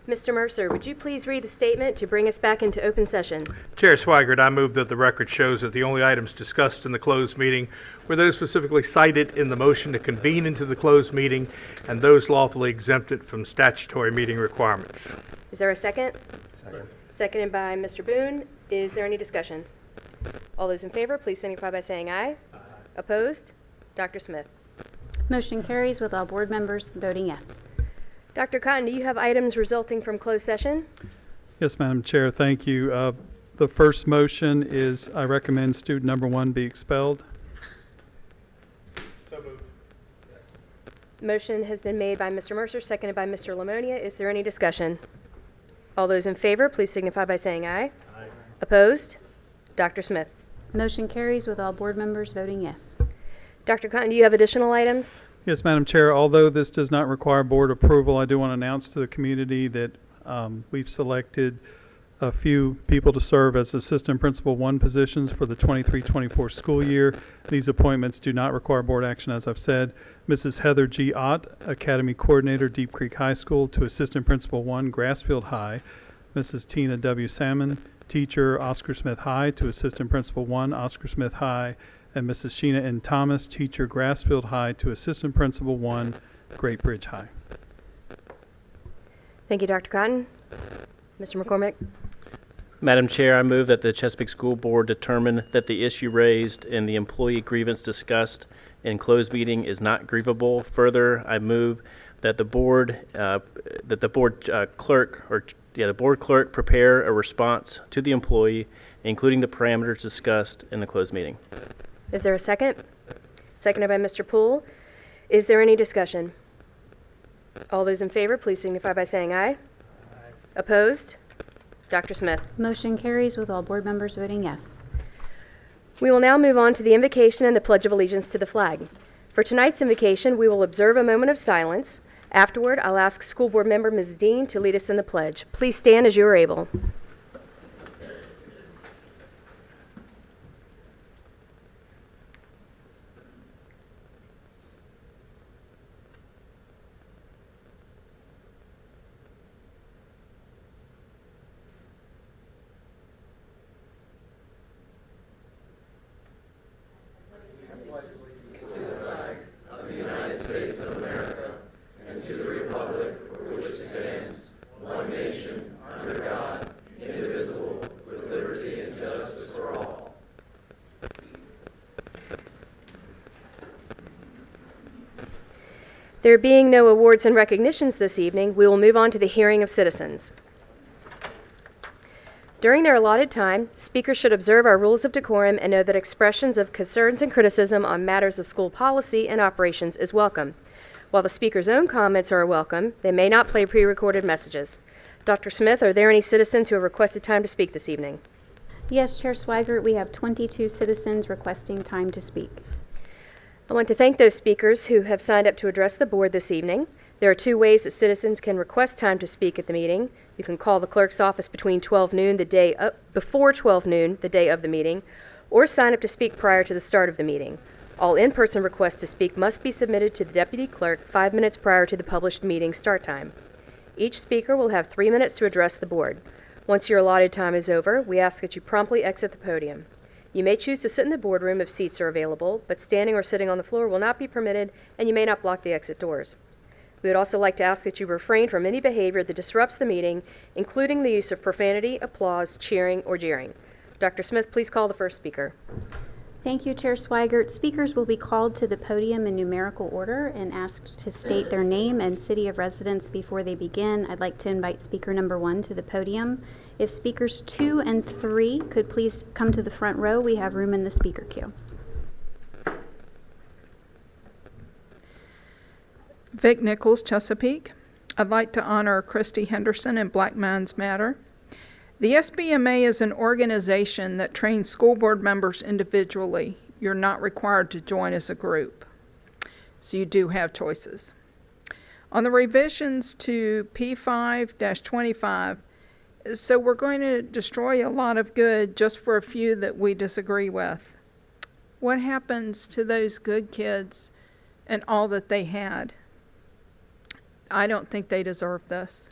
Mr. Mercer, would you please read the statement to bring us back into open session? Chair Swigert, I move that the record shows that the only items discussed in the closed meeting were those specifically cited in the motion to convene into the closed meeting and those lawfully exempted from statutory meeting requirements. Is there a second? Second. Seconded by Mr. Boone. Is there any discussion? All those in favor, please signify by saying aye. Aye. Opposed? Dr. Smith. Motion carries with all board members voting yes. Dr. Cotton, do you have items resulting from closed session? Yes, Madam Chair, thank you. The first motion is I recommend student number 1 be expelled. So moved. Motion has been made by Mr. Mercer, seconded by Mr. Lamonia. Is there any discussion? All those in favor, please signify by saying aye. Aye. Opposed? Dr. Smith. Motion carries with all board members voting yes. Dr. Cotton, do you have additional items? Yes, Madam Chair, although this does not require board approval, I do want to announce to the community that we've selected a few people to serve as Assistant Principal 1 positions for the 23-24 school year. These appointments do not require board action, as I've said. Mrs. Heather G. Ott, Academy Coordinator, Deep Creek High School, to Assistant Principal 1, Grassfield High. Mrs. Tina W. Salmon, Teacher, Oscar Smith High, to Assistant Principal 1, Oscar Smith High. And Mrs. Sheena N. Thomas, Teacher, Grassfield High, to Assistant Principal 1, Great Bridge High. Thank you, Dr. Cotton. Mr. McCormick. Madam Chair, I move that the Chesapeake School Board determine that the issue raised in the employee grievance discussed in closed meeting is not grievable. Further, I move that the board clerk prepare a response to the employee, including the parameters discussed in the closed meeting. Is there a second? Seconded by Mr. Poole. Is there any discussion? All those in favor, please signify by saying aye. Aye. Opposed? Dr. Smith. Motion carries with all board members voting yes. We will now move on to the invocation and the Pledge of Allegiance to the flag. For tonight's invocation, we will observe a moment of silence. Afterward, I'll ask School Board Member Ms. Dean to lead us in the pledge. Please stand as you are able. There being no awards and recognitions this evening, we will move on to the hearing of citizens. During their allotted time, speakers should observe our rules of decorum and know that expressions of concerns and criticism on matters of school policy and operations is welcome. While the speaker's own comments are welcome, they may not play pre-recorded messages. Dr. Smith, are there any citizens who have requested time to speak this evening? Yes, Chair Swigert, we have 22 citizens requesting time to speak. I want to thank those speakers who have signed up to address the board this evening. There are 2 ways that citizens can request time to speak at the meeting. You can call the clerk's office between 12 noon before 12 noon the day of the meeting, or sign up to speak prior to the start of the meeting. All in-person requests to speak must be submitted to the deputy clerk 5 minutes prior to the published meeting start time. Each speaker will have 3 minutes to address the board. Once your allotted time is over, we ask that you promptly exit the podium. You may choose to sit in the boardroom if seats are available, but standing or sitting on the floor will not be permitted, and you may not block the exit doors. We would also like to ask that you refrain from any behavior that disrupts the meeting, including the use of profanity, applause, cheering, or jeering. Dr. Smith, please call the first speaker. Thank you, Chair Swigert. Speakers will be called to the podium in numerical order and asked to state their name and city of residence before they begin. I'd like to invite speaker number 1 to the podium. If speakers 2 and 3 could please come to the front row, we have room in the speaker queue. Vic Nichols, Chesapeake. I'd like to honor Christy Henderson in Black Minds Matter. The SBMA is an organization that trains school board members individually. You're not required to join as a group, so you do have choices. On the revisions to P5-25, so we're going to destroy a lot of good just for a few that we disagree with. What happens to those good kids and all that they had? I don't think they deserve this.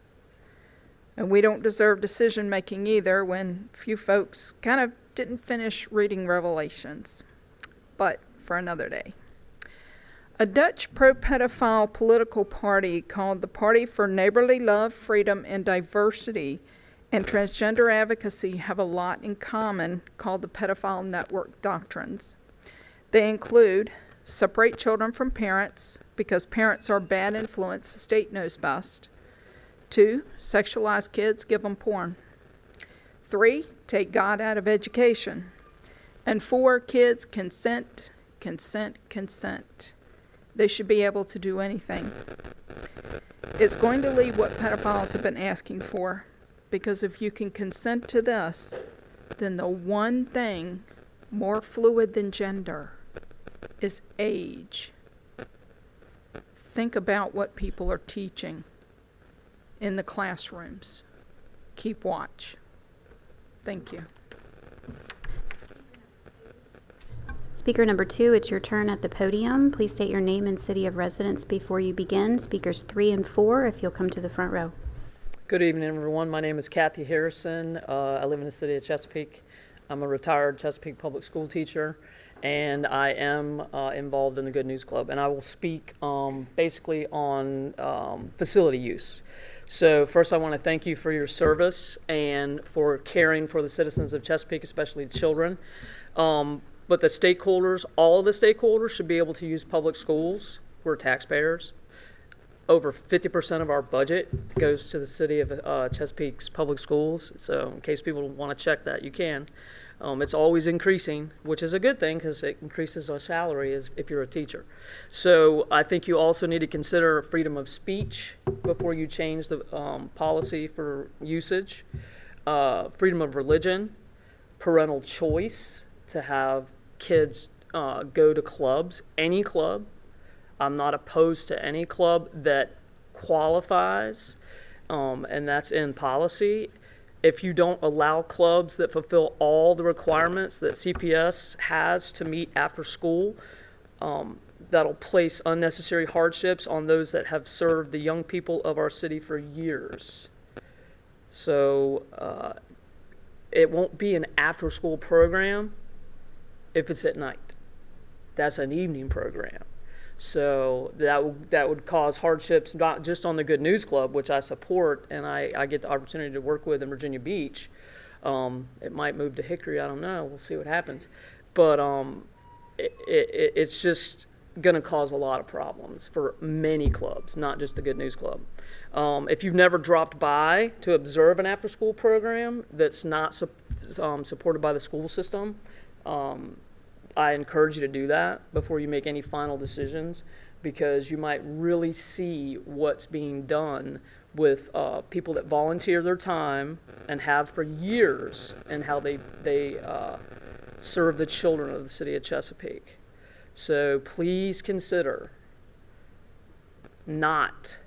And we don't deserve decision-making either when few folks kind of didn't finish reading Revelations. But for another day. A Dutch pro-pedophile political party called the Party for Neighborly Love, Freedom, and Diversity and Transgender Advocacy have a lot in common called the Pedophile Network Doctrines. They include separate children from parents because parents are a bad influence, the state knows best. 2, sexualize kids, give them porn. 3, take God out of education. And 4, kids consent, consent, consent. They should be able to do anything. It's going to leave what pedophiles have been asking for, because if you can consent to this, then the one thing more fluid than gender is age. Think about what people are teaching in the classrooms. Keep watch. Thank you. Speaker number 2, it's your turn at the podium. Please state your name and city of residence before you begin. Speakers 3 and 4, if you'll come to the front row. Good evening, everyone. My name is Kathy Harrison. I live in the city of Chesapeake. I'm a retired Chesapeake public school teacher, and I am involved in the Good News Club. And I will speak basically on facility use. So first, I want to thank you for your service and for caring for the citizens of Chesapeake, especially children. But the stakeholders, all of the stakeholders should be able to use public schools. We're taxpayers. Over 50% of our budget goes to the city of Chesapeake's public schools. So in case people want to check that, you can. It's always increasing, which is a good thing because it increases our salary if you're a teacher. So I think you also need to consider freedom of speech before you change the policy for usage, freedom of religion, parental choice to have kids go to clubs, any club. I'm not opposed to any club that qualifies, and that's in policy. If you don't allow clubs that fulfill all the requirements that CPS has to meet after school, that'll place unnecessary hardships on those that have served the young people of our city for years. So it won't be an after-school program if it's at night. That's an evening program. So that would cause hardships not just on the Good News Club, which I support and I get the opportunity to work with in Virginia Beach. It might move to Hickory, I don't know. We'll see what happens. But it's just going to cause a lot of problems for many clubs, not just the Good News Club. If you've never dropped by to observe an after-school program that's not supported by the school system, I encourage you to do that before you make any final decisions, because you might really see what's being done with people that volunteer their time and have for years, and how they serve the children of the city of Chesapeake. So please consider not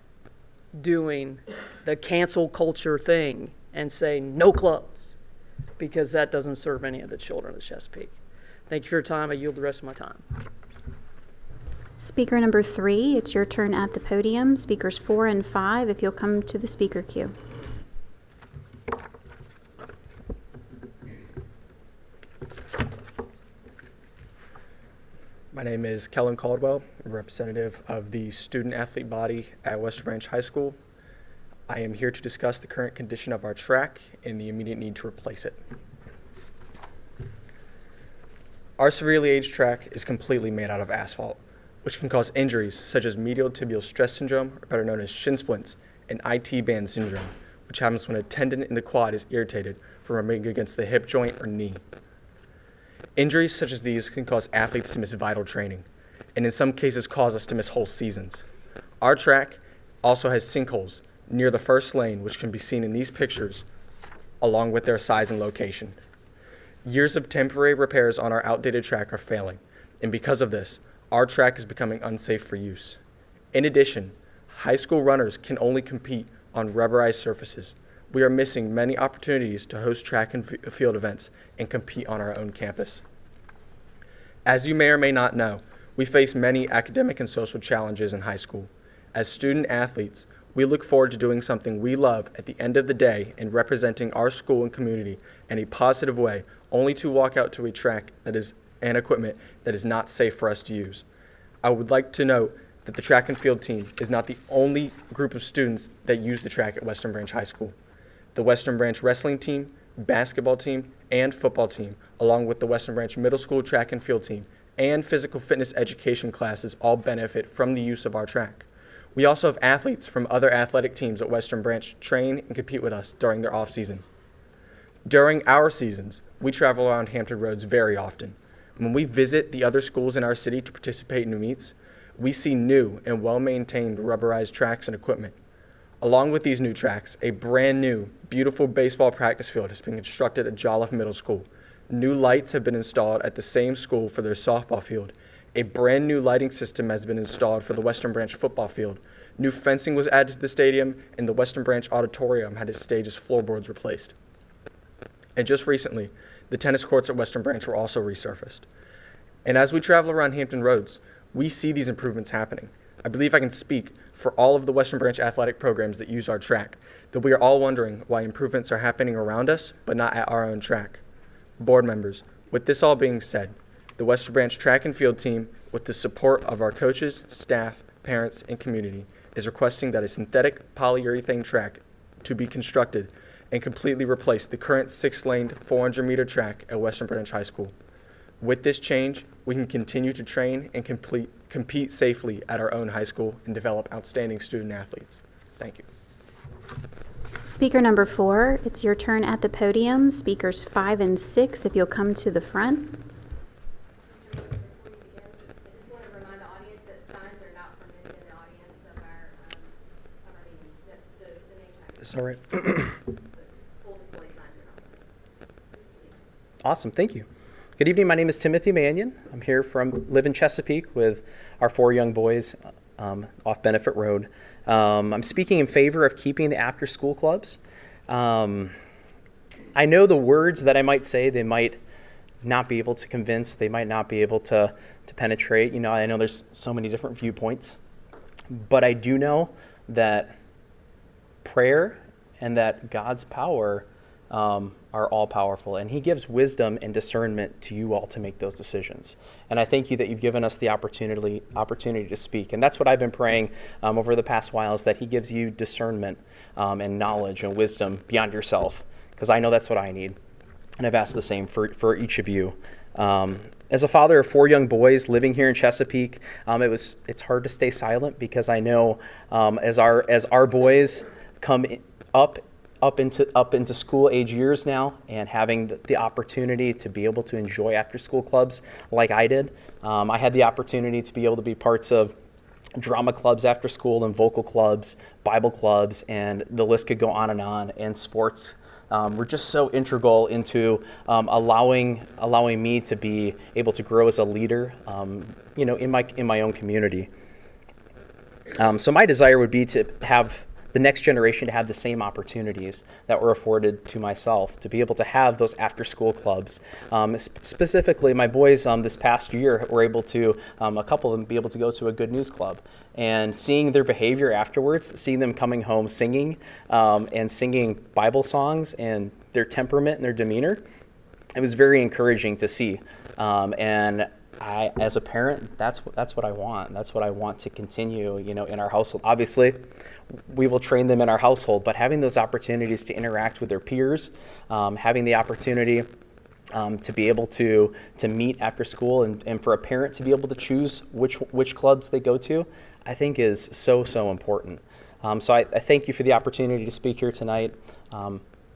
doing the cancel culture thing and say no clubs, because that doesn't serve any of the children of Chesapeake. Thank you for your time. I yield the rest of my time. Speaker number 3, it's your turn at the podium. Speakers 4 and 5, if you'll come to the speaker queue. My name is Kellen Caldwell, representative of the student athlete body at Western Branch High School. I am here to discuss the current condition of our track and the immediate need to replace it. Our severely aged track is completely made out of asphalt, which can cause injuries such as medial tibial stress syndrome, or better known as shin splints, and IT band syndrome, which happens when a tendon in the quad is irritated from rubbing against the hip joint or knee. Injuries such as these can cause athletes to miss vital training, and in some cases cause us to miss whole seasons. Our track also has sinkholes near the first lane, which can be seen in these pictures, along with their size and location. Years of temporary repairs on our outdated track are failing, and because of this, our track is becoming unsafe for use. In addition, high school runners can only compete on rubberized surfaces. We are missing many opportunities to host track and field events and compete on our own campus. As you may or may not know, we face many academic and social challenges in high school. As student athletes, We look forward to doing something we love at the end of the day and representing our school and community in a positive way, only to walk out to a track and equipment that is not safe for us to use. I would like to note that the track and field team is not the only group of students that use the track at Western Branch High School. The Western Branch wrestling team, basketball team, and football team, along with the Western Branch Middle School track and field team, and physical fitness education classes all benefit from the use of our track. We also have athletes from other athletic teams at Western Branch train and compete with us during their off-season. During our seasons, we travel around Hampton Roads very often. When we visit the other schools in our city to participate in the meets, we see new and well-maintained rubberized tracks and equipment. Along with these new tracks, a brand new, beautiful baseball practice field has been constructed at Jolliffe Middle School. New lights have been installed at the same school for their softball field. A brand new lighting system has been installed for the Western Branch football field. New fencing was added to the stadium, and the Western Branch Auditorium had its stage's floorboards replaced. And just recently, the tennis courts at Western Branch were also resurfaced. And as we travel around Hampton Roads, we see these improvements happening. I believe I can speak for all of the Western Branch athletic programs that use our track, that we are all wondering why improvements are happening around us, but not at our own track. Board members, with this all being said, the Western Branch track and field team, with the support of our coaches, staff, parents, and community, is requesting that a synthetic polyurethane track to be constructed and completely replace the current 6-laned 400-meter track at Western Branch High School. With this change, we can continue to train and compete safely at our own high school and develop outstanding student athletes. Thank you. Speaker number 4, it's your turn at the podium. Speakers 5 and 6, if you'll come to the front. I just want to remind the audience that signs are not permitted in the audience of our meeting. The name tag. Is that right? Full display signs are not permitted. Awesome, thank you. Good evening, my name is Timothy Mannion. I'm here live in Chesapeake with our 4 young boys off Benefit Road. I'm speaking in favor of keeping the after-school clubs. I know the words that I might say, they might not be able to convince, they might not be able to penetrate. You know, I know there's so many different viewpoints, but I do know that prayer and that God's power are all powerful, and He gives wisdom and discernment to you all to make those decisions. And I thank you that you've given us the opportunity to speak. And that's what I've been praying over the past while, is that He gives you discernment and knowledge and wisdom beyond yourself, because I know that's what I need. And I've asked the same for each of you. As a father of 4 young boys living here in Chesapeake, it's hard to stay silent, because I know as our boys come up into school age years now, and having the opportunity to be able to enjoy after school clubs like I did. I had the opportunity to be able to be parts of drama clubs after school, and vocal clubs, Bible clubs, and the list could go on, and sports. Were just so integral into allowing me to be able to grow as a leader, in my own community. So my desire would be to have the next generation to have the same opportunities that were afforded to myself, to be able to have those after-school clubs. Specifically, my boys this past year were able to, a couple of them, be able to go to a Good News Club. And seeing their behavior afterwards, seeing them coming home singing and singing Bible songs, and their temperament and their demeanor, it was very encouraging to see. And I, as a parent, that's what I want. That's what I want to continue, in our household. Obviously, we will train them in our household, but having those opportunities to interact with their peers, having the opportunity to be able to meet after school, and for a parent to be able to choose which clubs they go to, I think is so important. So I thank you for the opportunity to speak here tonight.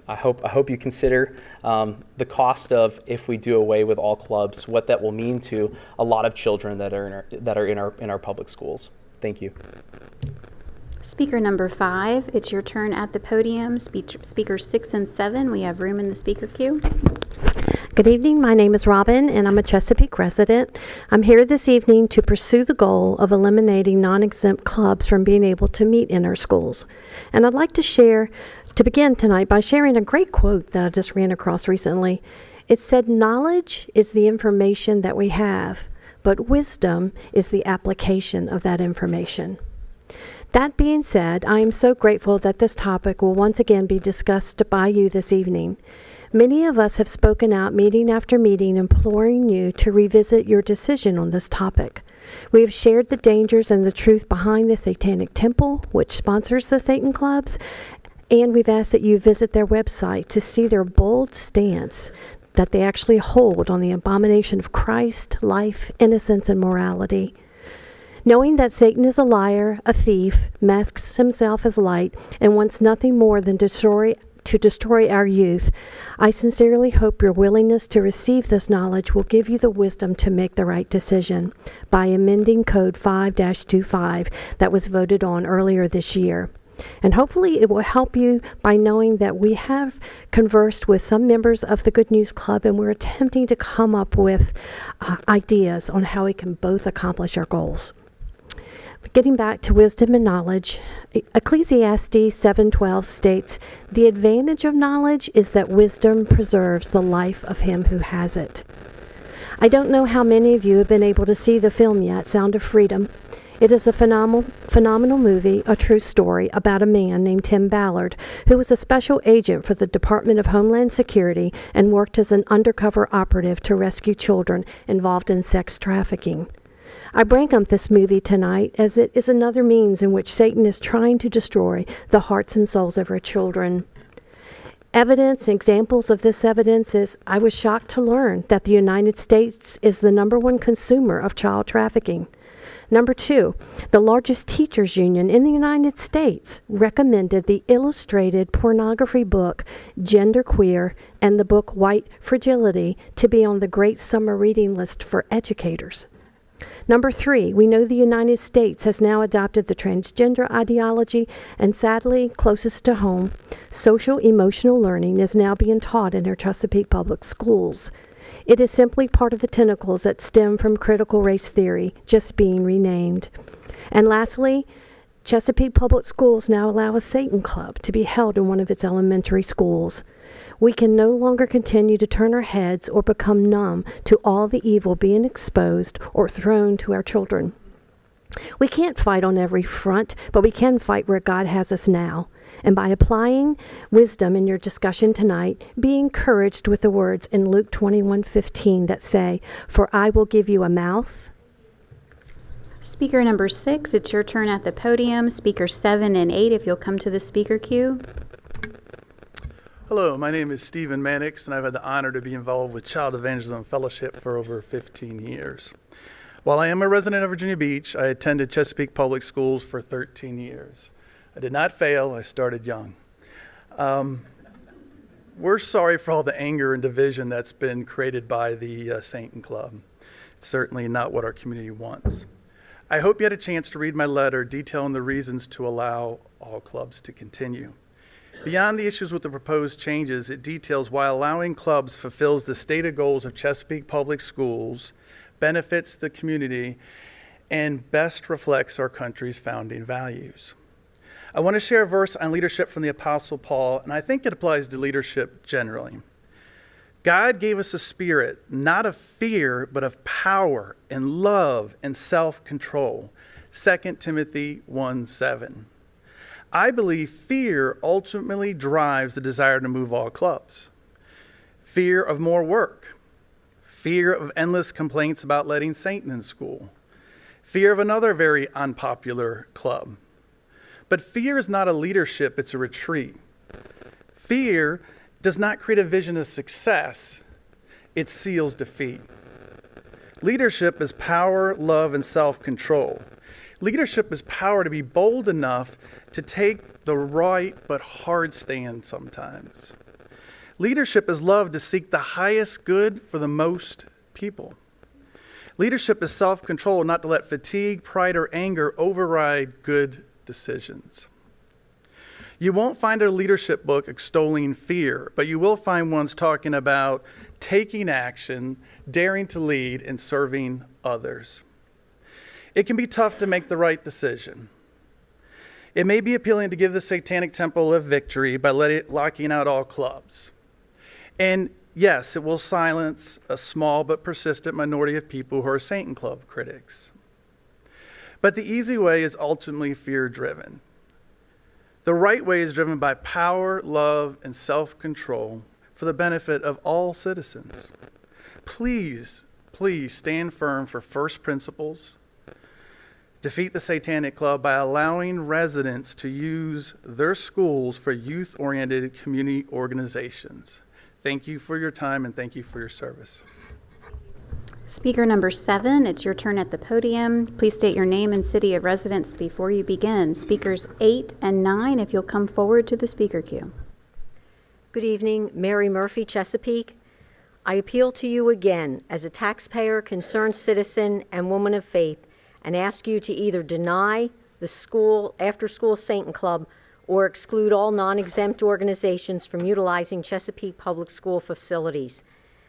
I hope you consider the cost of, if we do away with all clubs, what that will mean to a lot of children that are in our public schools. Thank you. Speaker number 5, it's your turn at the podium. Speakers 6 and 7, we have room in the speaker queue. Good evening, my name is Robin, and I'm a Chesapeake resident. I'm here this evening to pursue the goal of eliminating non-exempt clubs from being able to meet in our schools. And I'd like to begin tonight by sharing a great quote that I just ran across recently. It said, "Knowledge is the information that we have, but wisdom is the application of that information." That being said, I am so grateful that this topic will once again be discussed by you this evening. Many of us have spoken out meeting after meeting, imploring you to revisit your decision on this topic. We have shared the dangers and the truth behind the Satanic Temple, which sponsors the Satan Clubs, and we've asked that you visit their website to see their bold stance that they actually hold on the abomination of Christ, life, innocence, and morality. Knowing that Satan is a liar, a thief, masks himself as light, and wants nothing more than to destroy our youth, I sincerely hope your willingness to receive this knowledge will give you the wisdom to make the right decision by amending Code 5-25 that was voted on earlier this year. And hopefully it will help you by knowing that we have conversed with some members of the Good News Club, and we're attempting to come up with ideas on how we can both accomplish our goals. Getting back to wisdom and knowledge, Ecclesiastes 7:12 states, "The advantage of knowledge is that wisdom preserves the life of him who has it." I don't know how many of you have been able to see the film yet, Sound of Freedom. It is a phenomenal movie, a true story about a man named Tim Ballard, who was a special agent for the Department of Homeland Security and worked as an undercover operative to rescue children involved in sex trafficking. I bring up this movie tonight as it is another means in which Satan is trying to destroy the hearts and souls of our children. Examples of this evidence is, I was shocked to learn that the United States is the #1 consumer of child trafficking. Number 2, the largest teachers union in the United States recommended the illustrated pornography book Genderqueer and the book White Fragility to be on the Great Summer Reading List for educators. Number 3, we know the United States has now adopted the transgender ideology, and sadly, closest to home, social emotional learning is now being taught in our Chesapeake Public Schools. It is simply part of the tentacles that stem from critical race theory, just being renamed. And lastly, Chesapeake Public Schools now allow a Satan Club to be held in one of its elementary schools. We can no longer continue to turn our heads or become numb to all the evil being exposed or thrown to our children. We can't fight on every front, but we can fight where God has us now. And by applying wisdom in your discussion tonight, be encouraged with the words in Luke 21:15 that say, "For I will give you a mouth." Speaker number 6, it's your turn at the podium. Speakers 7 and 8, if you'll come to the speaker queue. Hello, my name is Stephen Mannix, and I've had the honor to be involved with Child Evangelism Fellowship for over 15 years. While I am a resident of Virginia Beach, I attended Chesapeake Public Schools for 13 years. I did not fail. I started young. We're sorry for all the anger and division that's been created by the Satan Club. It's certainly not what our community wants. I hope you had a chance to read my letter detailing the reasons to allow all clubs to continue. Beyond the issues with the proposed changes, it details why allowing clubs fulfills the stated goals of Chesapeake Public Schools, benefits the community, and best reflects our country's founding values. I want to share a verse on leadership from the Apostle Paul, and I think it applies to leadership generally. God gave us a spirit, not of fear, but of power and love and self-control. 2 Timothy 1:7. I believe fear ultimately drives the desire to move all clubs. Fear of more work. Fear of endless complaints about letting Satan in school. Fear of another very unpopular club. But fear is not a leadership, it's a retreat. Fear does not create a vision of success, it seals defeat. Leadership is power, love, and self-control. Leadership is power to be bold enough to take the right but hard stand sometimes. Leadership is love to seek the highest good for the most people. Leadership is self-control, not to let fatigue, pride, or anger override good decisions. You won't find a leadership book extolling fear, but you will find ones talking about taking action, daring to lead, and serving others. It can be tough to make the right decision. It may be appealing to give the Satanic Temple a victory by locking out all clubs. And yes, it will silence a small but persistent minority of people who are Satan Club critics. But the easy way is ultimately fear-driven. The right way is driven by power, love, and self-control for the benefit of all citizens. Please, please stand firm for first principles. Defeat the Satanic Club by allowing residents to use their schools for youth-oriented community organizations. Thank you for your time and thank you for your service. Speaker number 7, it's your turn at the podium. Please state your name and city of residence before you begin. Speakers 8 and 9, if you'll come forward to the speaker queue. Good evening, Mary Murphy, Chesapeake. I appeal to you again as a taxpayer, concerned citizen, and woman of faith, and ask you to either deny the after-school Satan Club or exclude all non-exempt organizations from utilizing Chesapeake Public School facilities.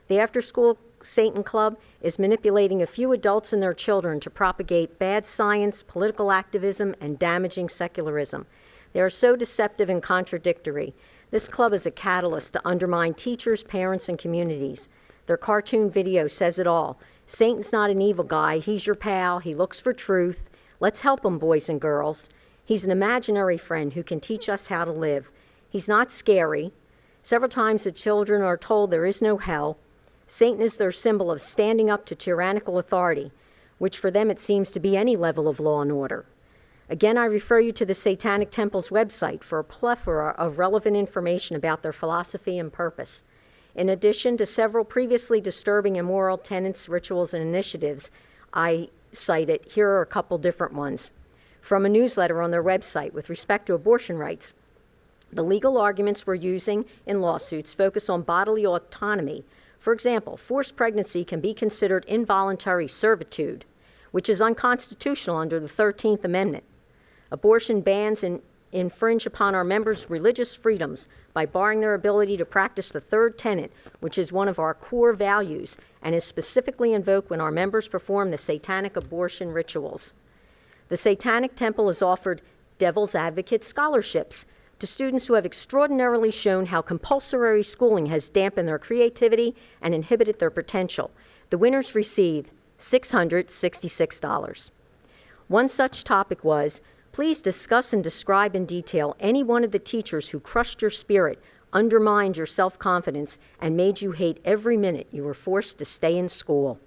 The after-school Satan Club is manipulating a few adults and their children to propagate bad science, political activism, and damaging secularism. They are so deceptive and contradictory. This club is a catalyst to undermine teachers, parents, and communities. Their cartoon video says it all. Satan's not an evil guy. He's your pal. He looks for truth. Let's help him, boys and girls. He's an imaginary friend who can teach us how to live. He's not scary. Several times the children are told there is no hell. Satan is their symbol of standing up to tyrannical authority, which for them it seems to be any level of law and order. Again, I refer you to the Satanic Temple's website for a plethora of relevant information about their philosophy and purpose. In addition to several previously disturbing immoral tenets, rituals, and initiatives I cited, here are a couple different ones. From a newsletter on their website with respect to abortion rights, the legal arguments we're using in lawsuits focus on bodily autonomy. For example, forced pregnancy can be considered involuntary servitude, which is unconstitutional under the 13th Amendment. Abortion bans infringe upon our members' religious freedoms by barring their ability to practice the third tenet, which is one of our core values and is specifically invoked when our members perform the satanic abortion rituals. The Satanic Temple has offered Devil's Advocate scholarships to students who have extraordinarily shown how compulsory schooling has dampened their creativity and inhibited their potential. The winners receive $666. One such topic was, please discuss and describe in detail any one of the teachers who crushed your spirit, undermined your self-confidence, and made you hate every minute you were forced to stay in school.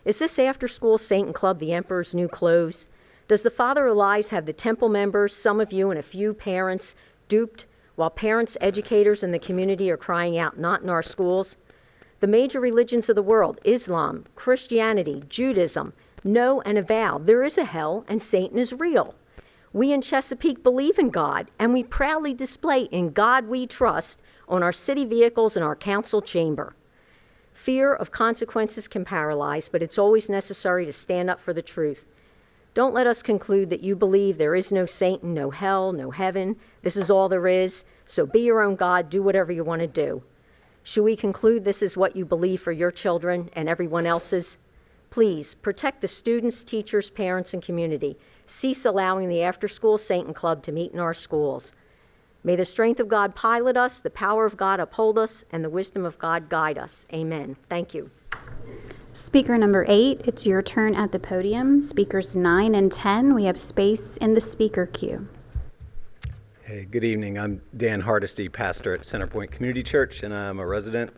Is this after-school Satan Club the Emperor's new clothes? Does the Father of Lies have the temple members, some of you and a few parents, duped, while parents, educators, and the community are crying out, not in our schools? The major religions of the world, Islam, Christianity, Judaism, know and avow there is a hell and Satan is real. We in Chesapeake believe in God, and we proudly display "In God We Trust" on our city vehicles and our council chamber. Fear of consequences can paralyze, but it's always necessary to stand up for the truth. Don't let us conclude that you believe there is no Satan, no hell, no heaven. This is all there is, so be your own God, do whatever you want to do. Should we conclude this is what you believe for your children and everyone else's? Please, protect the students, teachers, parents, and community. Cease allowing the after-school Satan Club to meet in our schools. May the strength of God pilot us, the power of God uphold us, and the wisdom of God guide us. Amen. Thank you. Speaker number 8, it's your turn at the podium. Speakers 9 and 10, we have space in the speaker queue. Hey, good evening. I'm Dan Hardesty, pastor at Centerpoint Community Church, and I'm a resident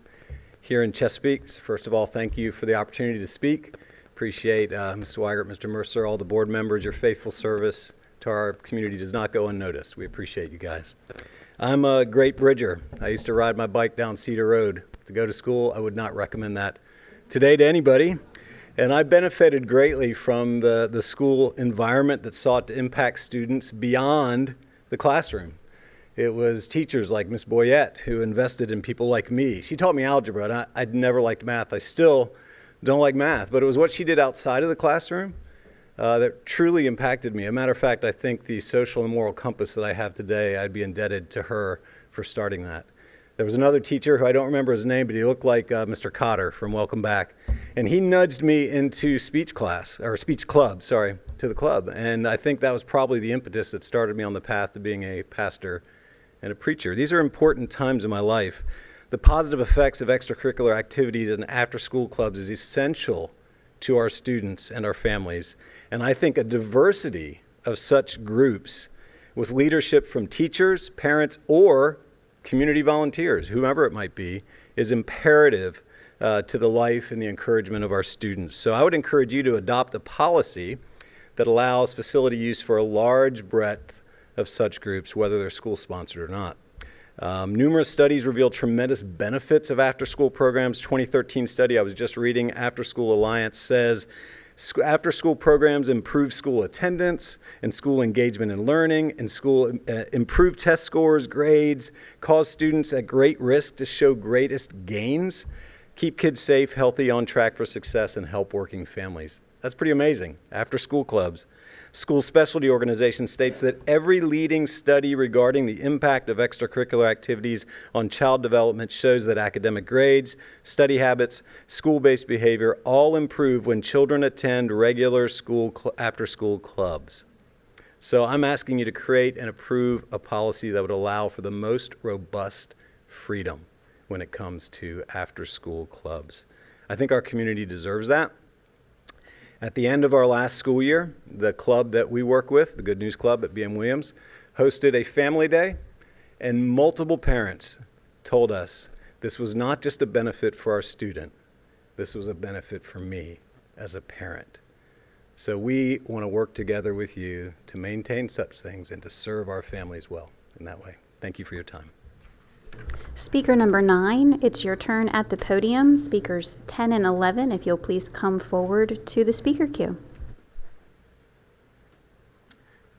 here in Chesapeake. So first of all, thank you for the opportunity to speak. Appreciate Ms. Weigert, Mr. Mercer, all the board members. Your faithful service to our community does not go unnoticed. We appreciate you guys. I'm a great bridger. I used to ride my bike down Cedar Road to go to school. I would not recommend that today to anybody. And I benefited greatly from the school environment that sought to impact students beyond the classroom. It was teachers like Ms. Boyette who invested in people like me. She taught me algebra, and I'd never liked math. I still don't like math, but it was what she did outside of the classroom that truly impacted me. As a matter of fact, I think the social and moral compass that I have today, I'd be indebted to her for starting that. There was another teacher who I don't remember his name, but he looked like Mr. Cotter from Welcome Back. And he nudged me into speech club, to the club. And I think that was probably the impetus that started me on the path to being a pastor and a preacher. These are important times in my life. The positive effects of extracurricular activities and after-school clubs is essential to our students and our families. And I think a diversity of such groups with leadership from teachers, parents, or community volunteers, whomever it might be, is imperative to the life and the encouragement of our students. So I would encourage you to adopt a policy that allows facility use for a large breadth of such groups, whether they're school-sponsored or not. Numerous studies reveal tremendous benefits of after-school programs. 2013 study I was just reading, After School Alliance, says after-school programs improve school attendance and school engagement and learning, and school improve test scores, grades, cause students at great risk to show greatest gains, keep kids safe, healthy, on track for success, and help working families. That's pretty amazing. After-school clubs. School Specialty Organization states that every leading study regarding the impact of extracurricular activities on child development shows that academic grades, study habits, school-based behavior all improve when children attend regular after-school clubs. So I'm asking you to create and approve a policy that would allow for the most robust freedom when it comes to after-school clubs. I think our community deserves that. At the end of our last school year, the club that we work with, the Good News Club at BM Williams, hosted a family day, and multiple parents told us this was not just a benefit for our student, this was a benefit for me as a parent. So we want to work together with you to maintain such things and to serve our families well in that way. Thank you for your time. Speaker number 9, it's your turn at the podium. Speakers 10 and 11, if you'll please come forward to the speaker queue.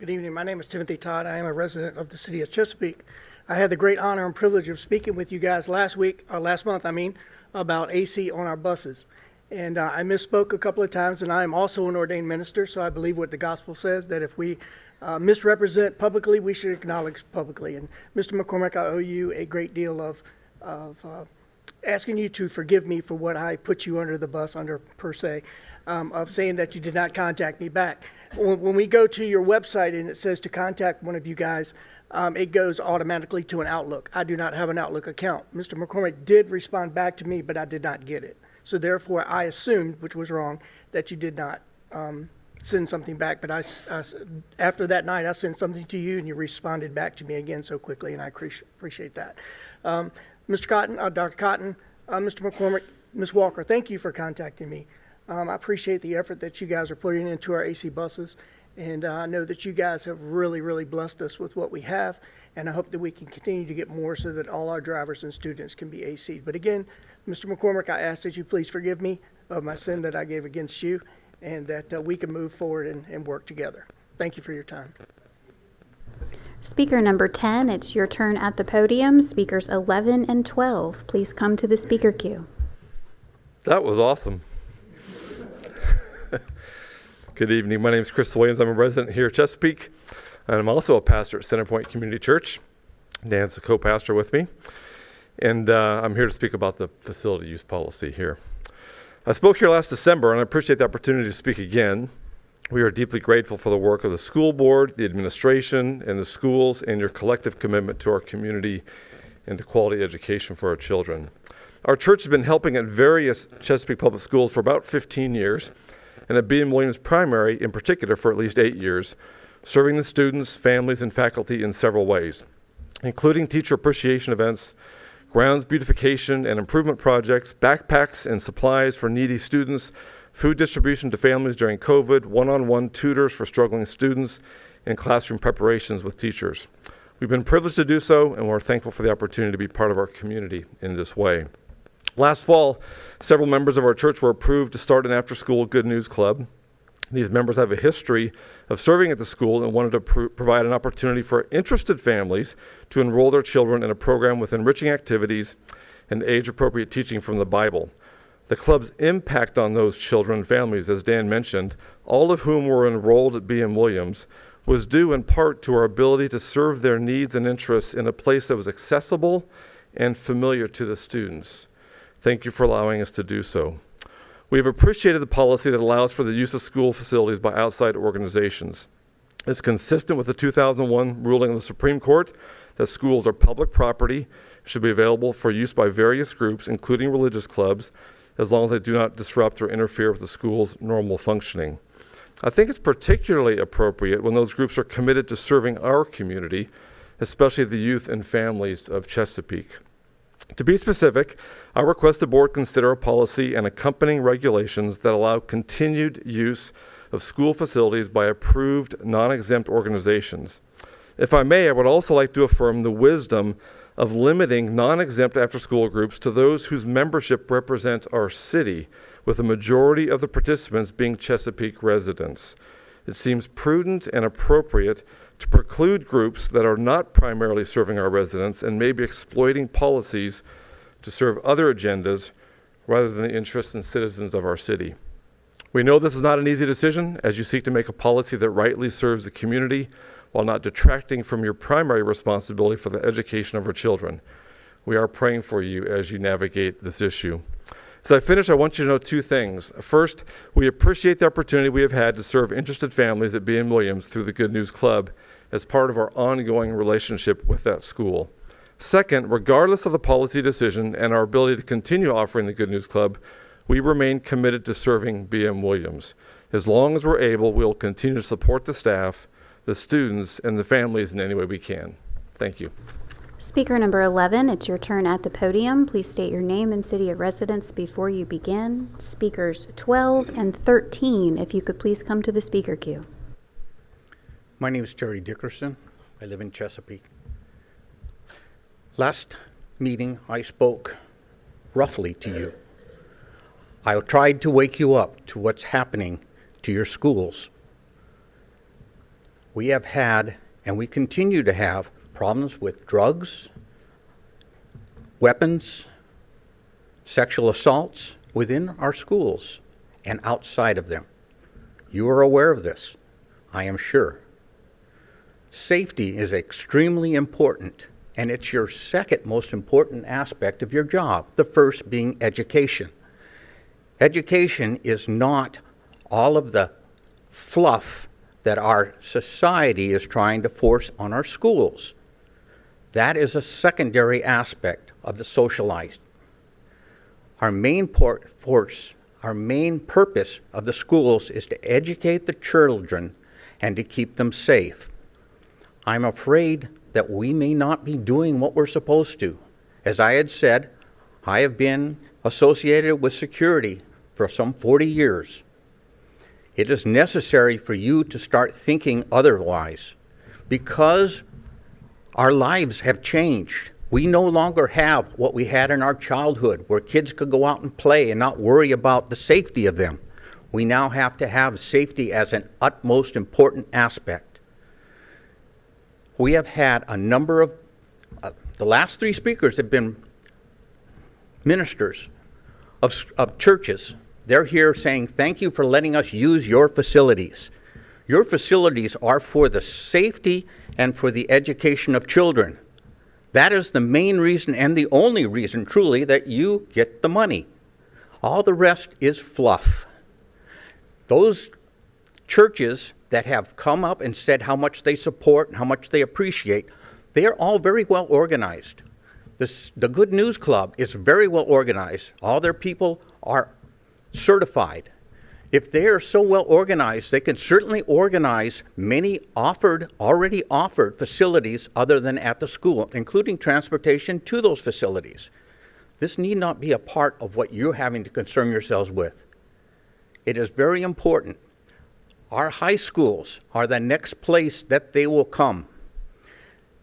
Good evening. My name is Timothy Todd. I am a resident of the city of Chesapeake. I had the great honor and privilege of speaking with you guys last month, about AC on our buses. And I misspoke a couple of times, and I am also an ordained minister, so I believe what the gospel says, that if we misrepresent publicly, we should acknowledge publicly. And Mr. McCormick, I owe you a great deal of asking you to forgive me for what I put you under the bus under, per se, of saying that you did not contact me back. When we go to your website and it says to contact one of you guys, it goes automatically to an Outlook. I do not have an Outlook account. Mr. McCormick did respond back to me, but I did not get it. So therefore, I assumed, which was wrong, that you did not send something back. But after that night, I sent something to you, and you responded back to me again so quickly, and I appreciate that. Mr. Cotton, Dr. Cotton, Mr. McCormick, Ms. Walker, thank you for contacting me. I appreciate the effort that you guys are putting into our AC buses, and I know that you guys have really, really blessed us with what we have, and I hope that we can continue to get more so that all our drivers and students can be AC'd. But again, Mr. McCormick, I ask that you please forgive me of my sin that I gave against you, and that we can move forward and work together. Thank you for your time. Speaker number 10, it's your turn at the podium. Speakers 11 and 12, please come to the speaker queue. That was awesome. Good evening. My name is Chris Williams. I'm a resident here at Chesapeake, and I'm also a pastor at Centerpoint Community Church. Dan's the co-pastor with me, and I'm here to speak about the facility use policy here. I spoke here last December, and I appreciate the opportunity to speak again. We are deeply grateful for the work of the school board, the administration, and the schools, and your collective commitment to our community and to quality education for our children. Our church has been helping at various Chesapeake Public Schools for about 15 years, and at BM Williams Primary in particular for at least 8 years, serving the students, families, and faculty in several ways, including teacher appreciation events, grounds beautification and improvement projects, backpacks and supplies for needy students, food distribution to families during COVID, one-on-one tutors for struggling students, and classroom preparations with teachers. We've been privileged to do so, and we're thankful for the opportunity to be part of our community in this way. Last fall, several members of our church were approved to start an after-school Good News Club. These members have a history of serving at the school and wanted to provide an opportunity for interested families to enroll their children in a program with enriching activities and age-appropriate teaching from the Bible. The club's impact on those children and families, as Dan mentioned, all of whom were enrolled at BM Williams, was due in part to our ability to serve their needs and interests in a place that was accessible and familiar to the students. Thank you for allowing us to do so. We have appreciated the policy that allows for the use of school facilities by outside organizations. It's consistent with the 2001 ruling of the Supreme Court that schools are public property, should be available for use by various groups, including religious clubs, as long as they do not disrupt or interfere with the school's normal functioning. I think it's particularly appropriate when those groups are committed to serving our community, especially the youth and families of Chesapeake. To be specific, I request the board consider a policy and accompanying regulations that allow continued use of school facilities by approved non-exempt organizations. If I may, I would also like to affirm the wisdom of limiting non-exempt after-school groups to those whose membership represent our city, with the majority of the participants being Chesapeake residents. It seems prudent and appropriate to preclude groups that are not primarily serving our residents and may be exploiting policies to serve other agendas rather than the interests and citizens of our city. We know this is not an easy decision as you seek to make a policy that rightly serves the community while not detracting from your primary responsibility for the education of our children. We are praying for you as you navigate this issue. As I finish, I want you to know two things. First, we appreciate the opportunity we have had to serve interested families at B.M. Williams through the Good News Club as part of our ongoing relationship with that school. Second, regardless of the policy decision and our ability to continue offering the Good News Club, we remain committed to serving B.M. Williams. As long as we're able, we'll continue to support the staff, the students, and the families in any way we can. Thank you. Speaker number 11, it's your turn at the podium. Please state your name and city of residence before you begin. Speakers 12 and 13, if you could please come to the speaker queue. My name is Terry Dickerson. I live in Chesapeake. Last meeting, I spoke roughly to you. I tried to wake you up to what's happening to your schools. We have had, and we continue to have, problems with drugs, weapons, sexual assaults within our schools and outside of them. You are aware of this, I am sure. Safety is extremely important, and it's your second most important aspect of your job, the first being education. Education is not all of the fluff that our society is trying to force on our schools. That is a secondary aspect of the socialized. Our main purpose of the schools is to educate the children and to keep them safe. I'm afraid that we may not be doing what we're supposed to. As I had said, I have been associated with security for some 40 years. It is necessary for you to start thinking otherwise because our lives have changed. We no longer have what we had in our childhood where kids could go out and play and not worry about the safety of them. We now have to have safety as an utmost important aspect. We have had a number of, the last three speakers have been ministers of churches. They're here saying, thank you for letting us use your facilities. Your facilities are for the safety and for the education of children. That is the main reason and the only reason, truly, that you get the money. All the rest is fluff. Those churches that have come up and said how much they support and how much they appreciate, they are all very well organized. The Good News Club is very well organized. All their people are certified. If they are so well organized, they can certainly organize many already offered facilities other than at the school, including transportation to those facilities. This need not be a part of what you're having to concern yourselves with. It is very important. Our high schools are the next place that they will come.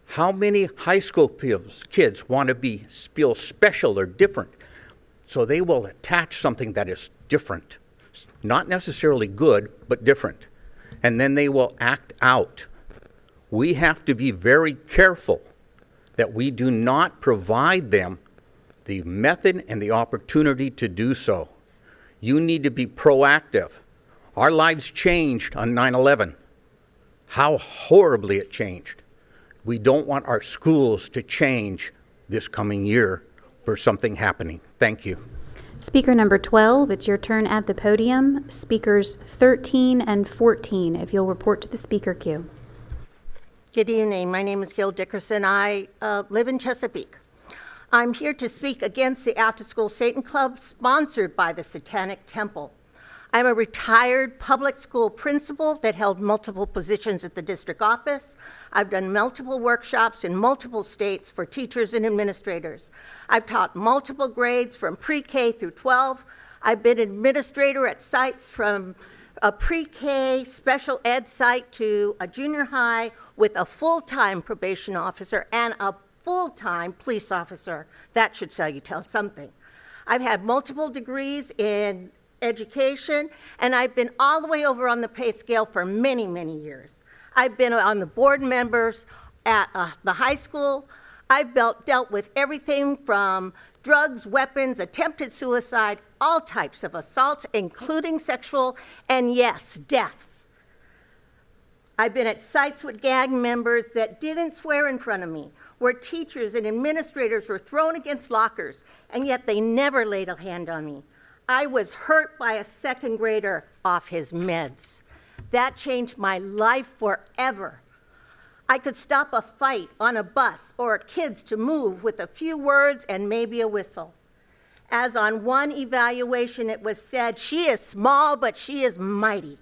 How many high school kids want to feel special or different? So they will attach something that is different. Not necessarily good, but different. And then they will act out. We have to be very careful that we do not provide them the method and the opportunity to do so. You need to be proactive. Our lives changed on 9/11. How horribly it changed. We don't want our schools to change this coming year for something happening. Thank you. Speaker number 12, it's your turn at the podium. Speakers 13 and 14, if you'll report to the speaker queue. Good evening. My name is Gail Dickerson. I live in Chesapeake. I'm here to speak against the after-school Satan Club sponsored by the Satanic Temple. I'm a retired public school principal that held multiple positions at the district office. I've done multiple workshops in multiple states for teachers and administrators. I've taught multiple grades from pre-K through 12. I've been administrator at sites from a pre-K special ed site to a junior high with a full-time probation officer and a full-time police officer. That should tell something. I've had multiple degrees in education, and I've been all the way over on the pay scale for many, many years. I've been on the board members at the high school. I've dealt with everything from drugs, weapons, attempted suicide, all types of assaults, including sexual, and yes, deaths. I've been at sites with gang members that didn't swear in front of me, where teachers and administrators were thrown against lockers, and yet they never laid a hand on me. I was hurt by a second grader off his meds. That changed my life forever. I could stop a fight on a bus or kids to move with a few words and maybe a whistle. As on one evaluation it was said, "She is small, but she is mighty."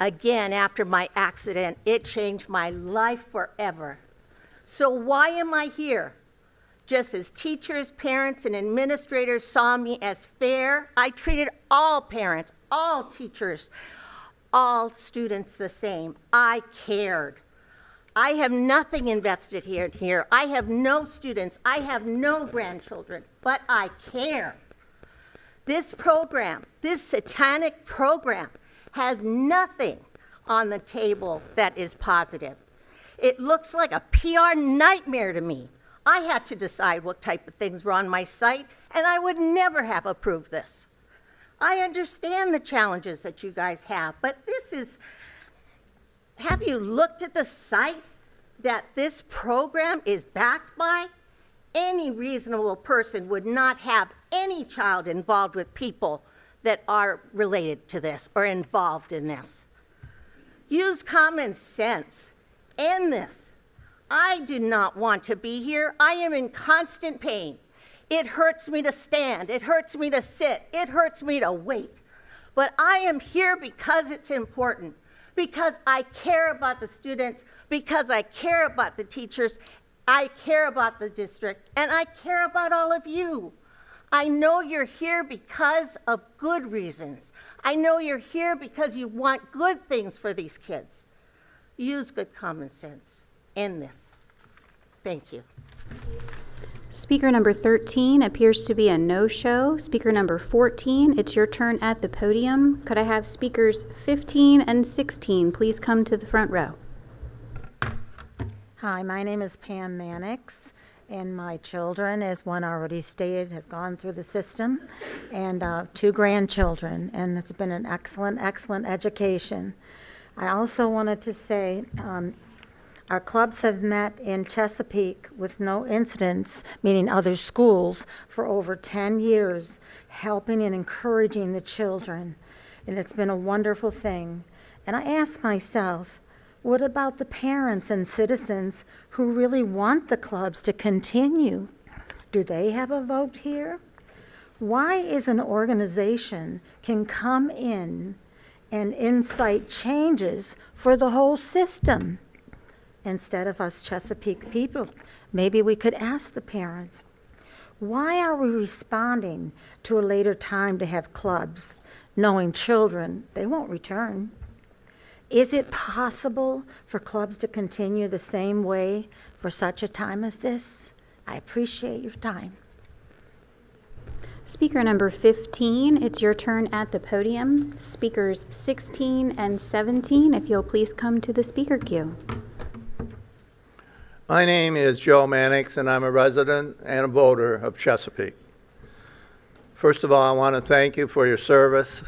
Again, after my accident, it changed my life forever. So why am I here? Just as teachers, parents, and administrators saw me as fair, I treated all parents, all teachers, all students the same. I cared. I have nothing invested here. I have no students. I have no grandchildren, but I care. This program, this satanic program, has nothing on the table that is positive. It looks like a PR nightmare to me. I had to decide what type of things were on my site, and I would never have approved this. I understand the challenges that you guys have, but have you looked at the site that this program is backed by? Any reasonable person would not have any child involved with people that are related to this or involved in this. Use common sense. End this. I do not want to be here. I am in constant pain. It hurts me to stand. It hurts me to sit. It hurts me to wait. But I am here because it's important, because I care about the students, because I care about the teachers, I care about the district, and I care about all of you. I know you're here because of good reasons. I know you're here because you want good things for these kids. Use good common sense. End this. Thank you. Speaker number 13 appears to be a no-show. Speaker number 14, it's your turn at the podium. Could I have speakers 15 and 16 please come to the front row? Hi, my name is Pam Mannix, and my children, as one already stated, has gone through the system, and 2 grandchildren, and it's been an excellent, excellent education. I also wanted to say our clubs have met in Chesapeake with no incidents, meaning other schools, for over 10 years, helping and encouraging the children, and it's been a wonderful thing. And I asked myself, what about the parents and citizens who really want the clubs to continue? Do they have a vote here? Why is an organization can come in and incite changes for the whole system? Instead of us Chesapeake people, maybe we could ask the parents, why are we responding to a later time to have clubs, knowing children, they won't return? Is it possible for clubs to continue the same way for such a time as this? I appreciate your time. Speaker number 15, it's your turn at the podium. Speakers 16 and 17, if you'll please come to the speaker queue. My name is Joe Mannix, and I'm a resident and a voter of Chesapeake. First of all, I want to thank you for your service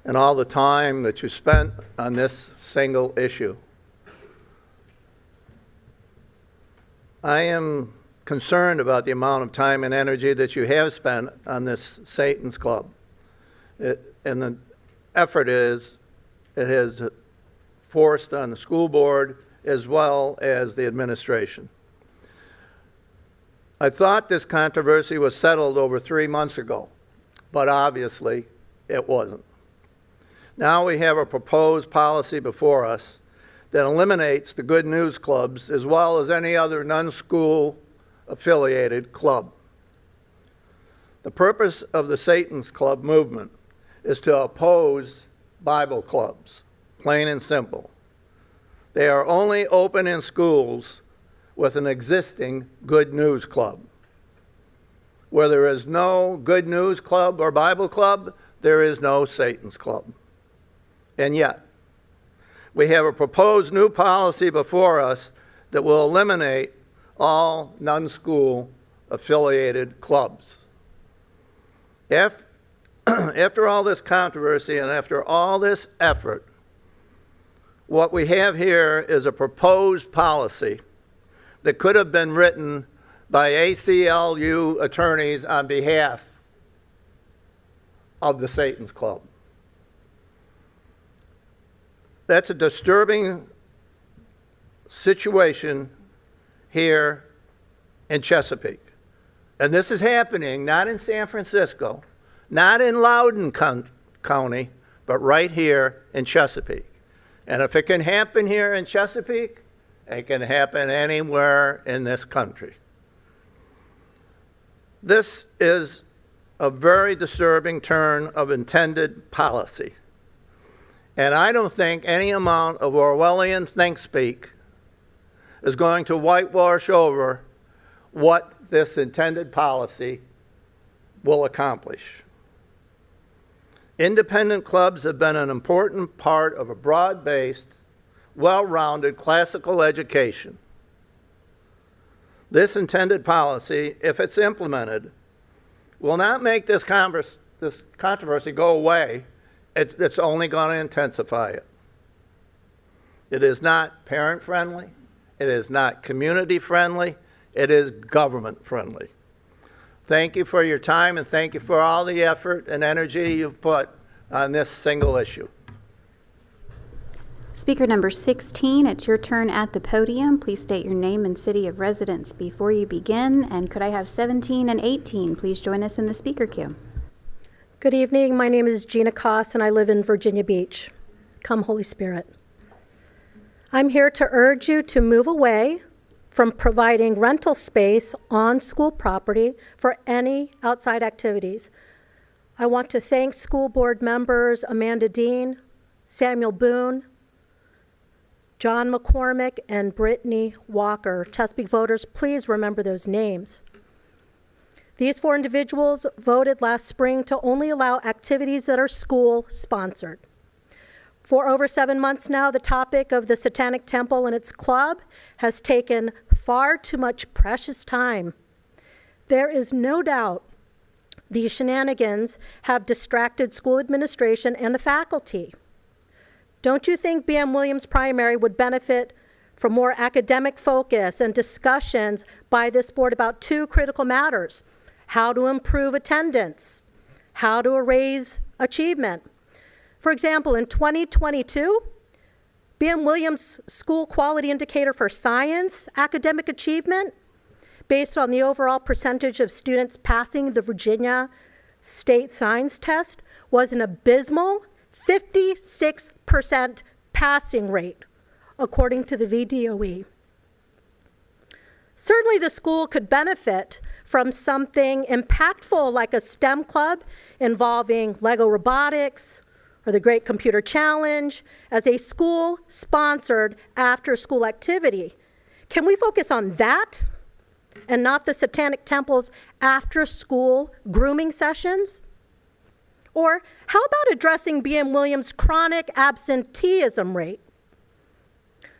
and all the time that you spent on this single issue. I am concerned about the amount of time and energy that you have spent on this Satan's Club. And the effort it has forced on the school board as well as the administration. I thought this controversy was settled over 3 months ago, but obviously it wasn't. Now we have a proposed policy before us that eliminates the Good News Clubs as well as any other non-school affiliated club. The purpose of the Satan's Club movement is to oppose Bible clubs, plain and simple. They are only open in schools with an existing Good News Club. Where there is no Good News Club or Bible club, there is no Satan's Club. And yet, we have a proposed new policy before us that will eliminate all non-school affiliated clubs. After all this controversy and after all this effort, what we have here is a proposed policy that could have been written by ACLU attorneys on behalf of the Satan's Club. That's a disturbing situation here in Chesapeake. And this is happening not in San Francisco, not in Loudoun County, but right here in Chesapeake. And if it can happen here in Chesapeake, it can happen anywhere in this country. This is a very disturbing turn of intended policy. And I don't think any amount of Orwellian think-speak is going to whitewash over what this intended policy will accomplish. Independent clubs have been an important part of a broad-based, well-rounded classical education. This intended policy, if it's implemented, will not make this controversy go away. It's only going to intensify it. It is not parent-friendly. It is not community-friendly. It is government-friendly. Thank you for your time, and thank you for all the effort and energy you've put on this single issue. Speaker number 16, it's your turn at the podium. Please state your name and city of residence before you begin. And could I have 17 and 18 please join us in the speaker queue? Good evening. My name is Gina Koss, and I live in Virginia Beach. Come, Holy Spirit. I'm here to urge you to move away from providing rental space on school property for any outside activities. I want to thank school board members Amanda Dean, Samuel Boone, John McCormick, and Brittany Walker. Chesapeake voters, please remember those names. These 4 individuals voted last spring to only allow activities that are school-sponsored. For over 7 months now, the topic of the Satanic Temple and its club has taken far too much precious time. There is no doubt these shenanigans have distracted school administration and the faculty. Don't you think B.M. Williams Primary would benefit from more academic focus and discussions by this board about 2 critical matters: how to improve attendance, how to raise achievement? For example, in 2022, B.M. Williams School Quality Indicator for Science academic achievement, based on the overall percentage of students passing the Virginia State Science Test, was an abysmal 56% passing rate, according to the VDOE. Certainly the school could benefit from something impactful like a STEM club involving Lego robotics or the Great Computer Challenge as a school-sponsored after-school activity. Can we focus on that and not the Satanic Temple's after-school grooming sessions? Or how about addressing B.M. Williams' chronic absenteeism rate?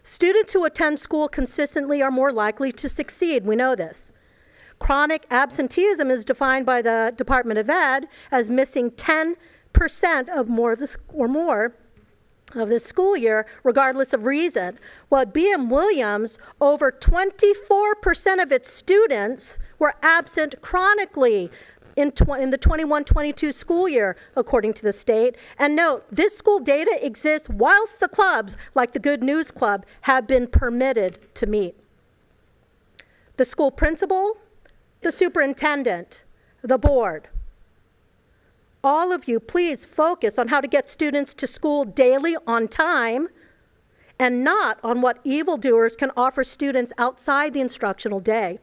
Students who attend school consistently are more likely to succeed. We know this. Chronic absenteeism is defined by the Department of Ed as missing 10% of more of the school year, regardless of reason. Well, at B.M. Williams, over 24% of its students were absent chronically in the 21-22 school year, according to the state. And note, this school data exists whilst the clubs, like the Good News Club, have been permitted to meet. The school principal, the superintendent, the board. All of you, please focus on how to get students to school daily on time and not on what evildoers can offer students outside the instructional day.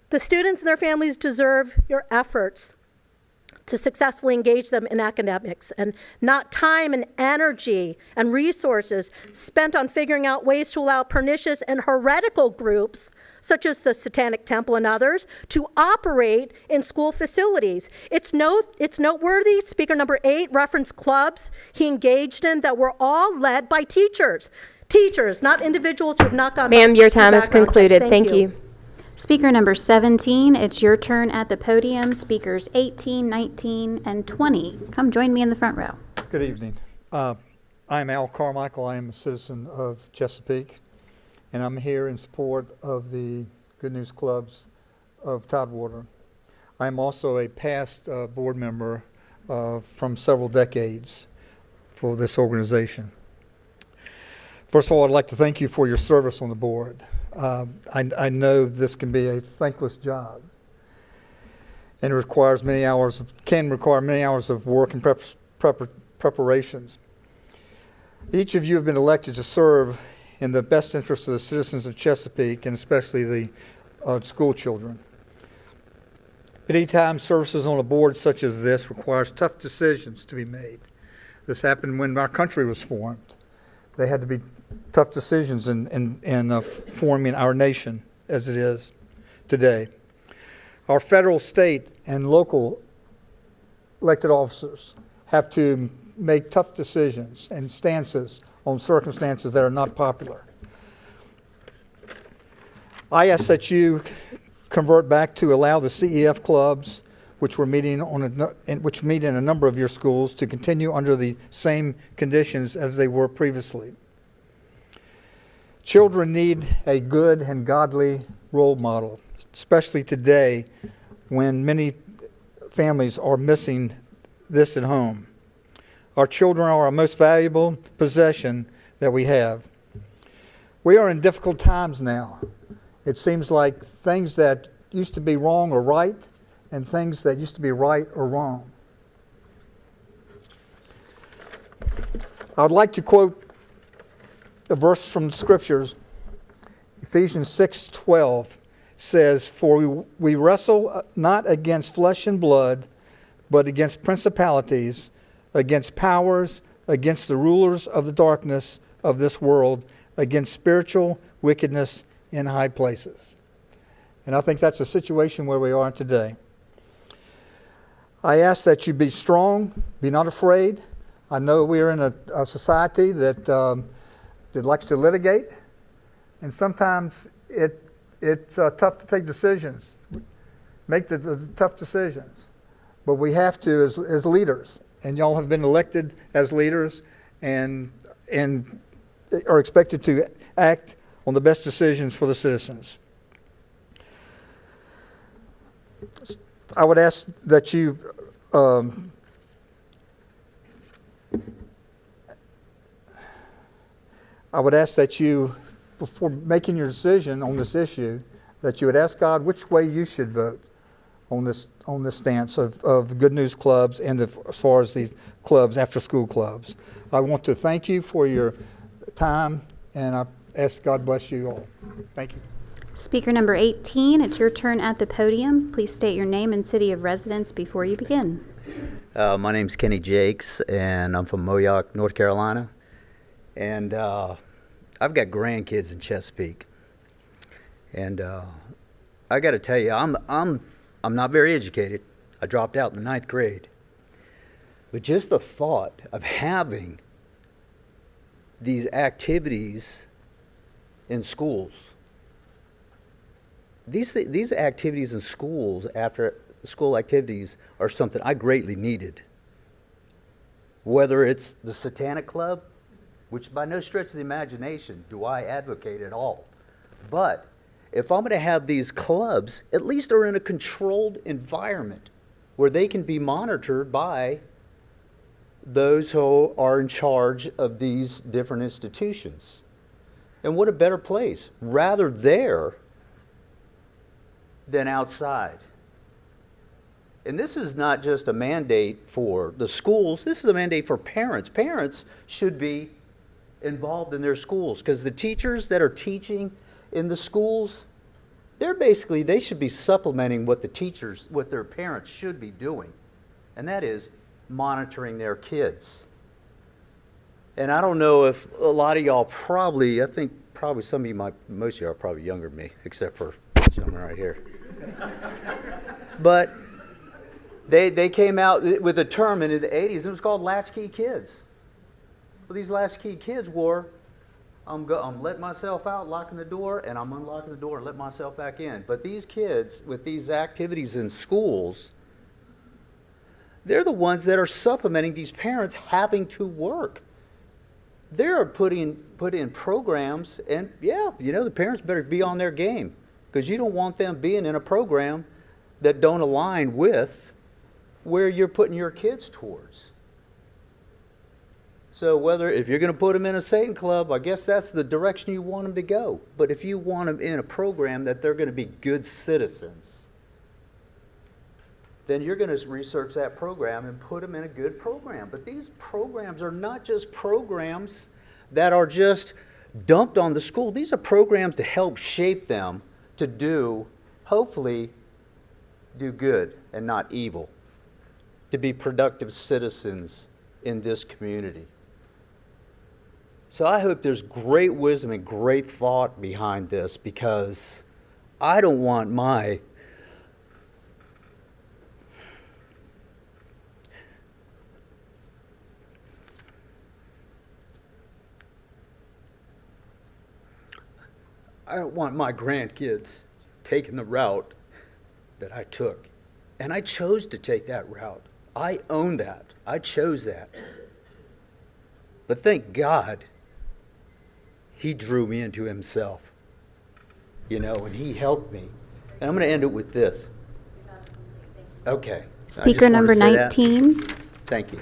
The students and their families deserve your efforts to successfully engage them in academics, and not time and energy and resources spent on figuring out ways to allow pernicious and heretical groups, such as the Satanic Temple and others, to operate in school facilities. It's noteworthy, speaker number 8 referenced clubs he engaged in that were all led by teachers. Teachers, not individuals who have not gone Ma'am, your through time is background concluded. checks. Thank you. Speaker number 17, it's your turn at the podium. Speakers 18, 19, and 20. Come join me in the front row. Good evening. I'm Al Carmichael. I am a citizen of Chesapeake, and I'm here in support of the Good News Clubs of Tidewater. I'm also a past board member from several decades for this organization. First of all, I'd like to thank you for your service on the board. I know this can be a thankless job, and it requires can require many hours of work and preparations. Each of you have been elected to serve in the best interest of the citizens of Chesapeake, and especially the school children. Many times, services on a board such as this requires tough decisions to be made. This happened when our country was formed. They had to be tough decisions in forming our nation as it is today. Our federal, state, and local elected officers have to make tough decisions and stances on circumstances that are not popular. I ask that you convert back to allow the CEF clubs, which meet in a number of your schools, to continue under the same conditions as they were previously. Children need a good and godly role model, especially today when many families are missing this at home. Our children are our most valuable possession that we have. We are in difficult times now. It seems like things that used to be wrong are right, and things that used to be right are wrong. I would like to quote a verse from the Scriptures. Ephesians 6:12 says, "For we wrestle not against flesh and blood, but against principalities, against powers, against the rulers of the darkness of this world, against spiritual wickedness in high places." And I think that's a situation where we are today. I ask that you be strong, be not afraid. I know we are in a society that likes to litigate, and sometimes it's tough to take decisions, make the tough decisions. But we have to as leaders, and y'all have been elected as leaders and are expected to act on the best decisions for the citizens. I would ask that you before making your decision on this issue, that you would ask God which way you should vote on this stance of Good News Clubs and as far as these clubs, after school clubs. I want to thank you for your time, and I ask God bless you all. Thank you. Speaker number 18, it's your turn at the podium. Please state your name and city of residence before you begin. My name's Kenny Jakes, and I'm from Moyock, North Carolina. And I've got grandkids in Chesapeake. And I got to tell you, I'm not very educated. I dropped out in the 9th grade. But just the thought of having these activities in schools, these activities in schools, after school activities, are something I greatly needed. Whether it's the Satanic Club, which by no stretch of the imagination do I advocate at all. But if I'm going to have these clubs, at least they're in a controlled environment where they can be monitored by those who are in charge of these different institutions. And what a better place, rather there than outside. And this is not just a mandate for the schools, this is a mandate for parents. Parents should be involved in their schools because the teachers that are teaching in the schools, they should be supplementing what their parents should be doing. And that is monitoring their kids. And I don't know if a lot of y'all I think probably some of you most of you are probably younger than me, except for this gentleman right here. But they came out with a term in the 80s, it was called latchkey kids. Well, these latchkey kids were, I'm letting myself out, locking the door, and I'm unlocking the door and letting myself back in. But these kids, with these activities in schools, they're the ones that are supplementing these parents having to work. They're put in programs, and the parents better be on their game because you don't want them being in a program that don't align with where you're putting your kids towards. So if you're going to put them in a Satan club, I guess that's the direction you want them to go. But if you want them in a program that they're going to be good citizens, then you're going to research that program and put them in a good program. But these programs are not just programs that are just dumped on the school. These are programs to help shape them to hopefully do good and not evil, to be productive citizens in this community. So I hope there's great wisdom and great thought behind this because I don't want my grandkids taking the route that I took. And I chose to take that route. I own that. I chose that. But thank God, He drew me into Himself, and He helped me. And I'm going to end it with this. Okay. Speaker number 19. Thank you.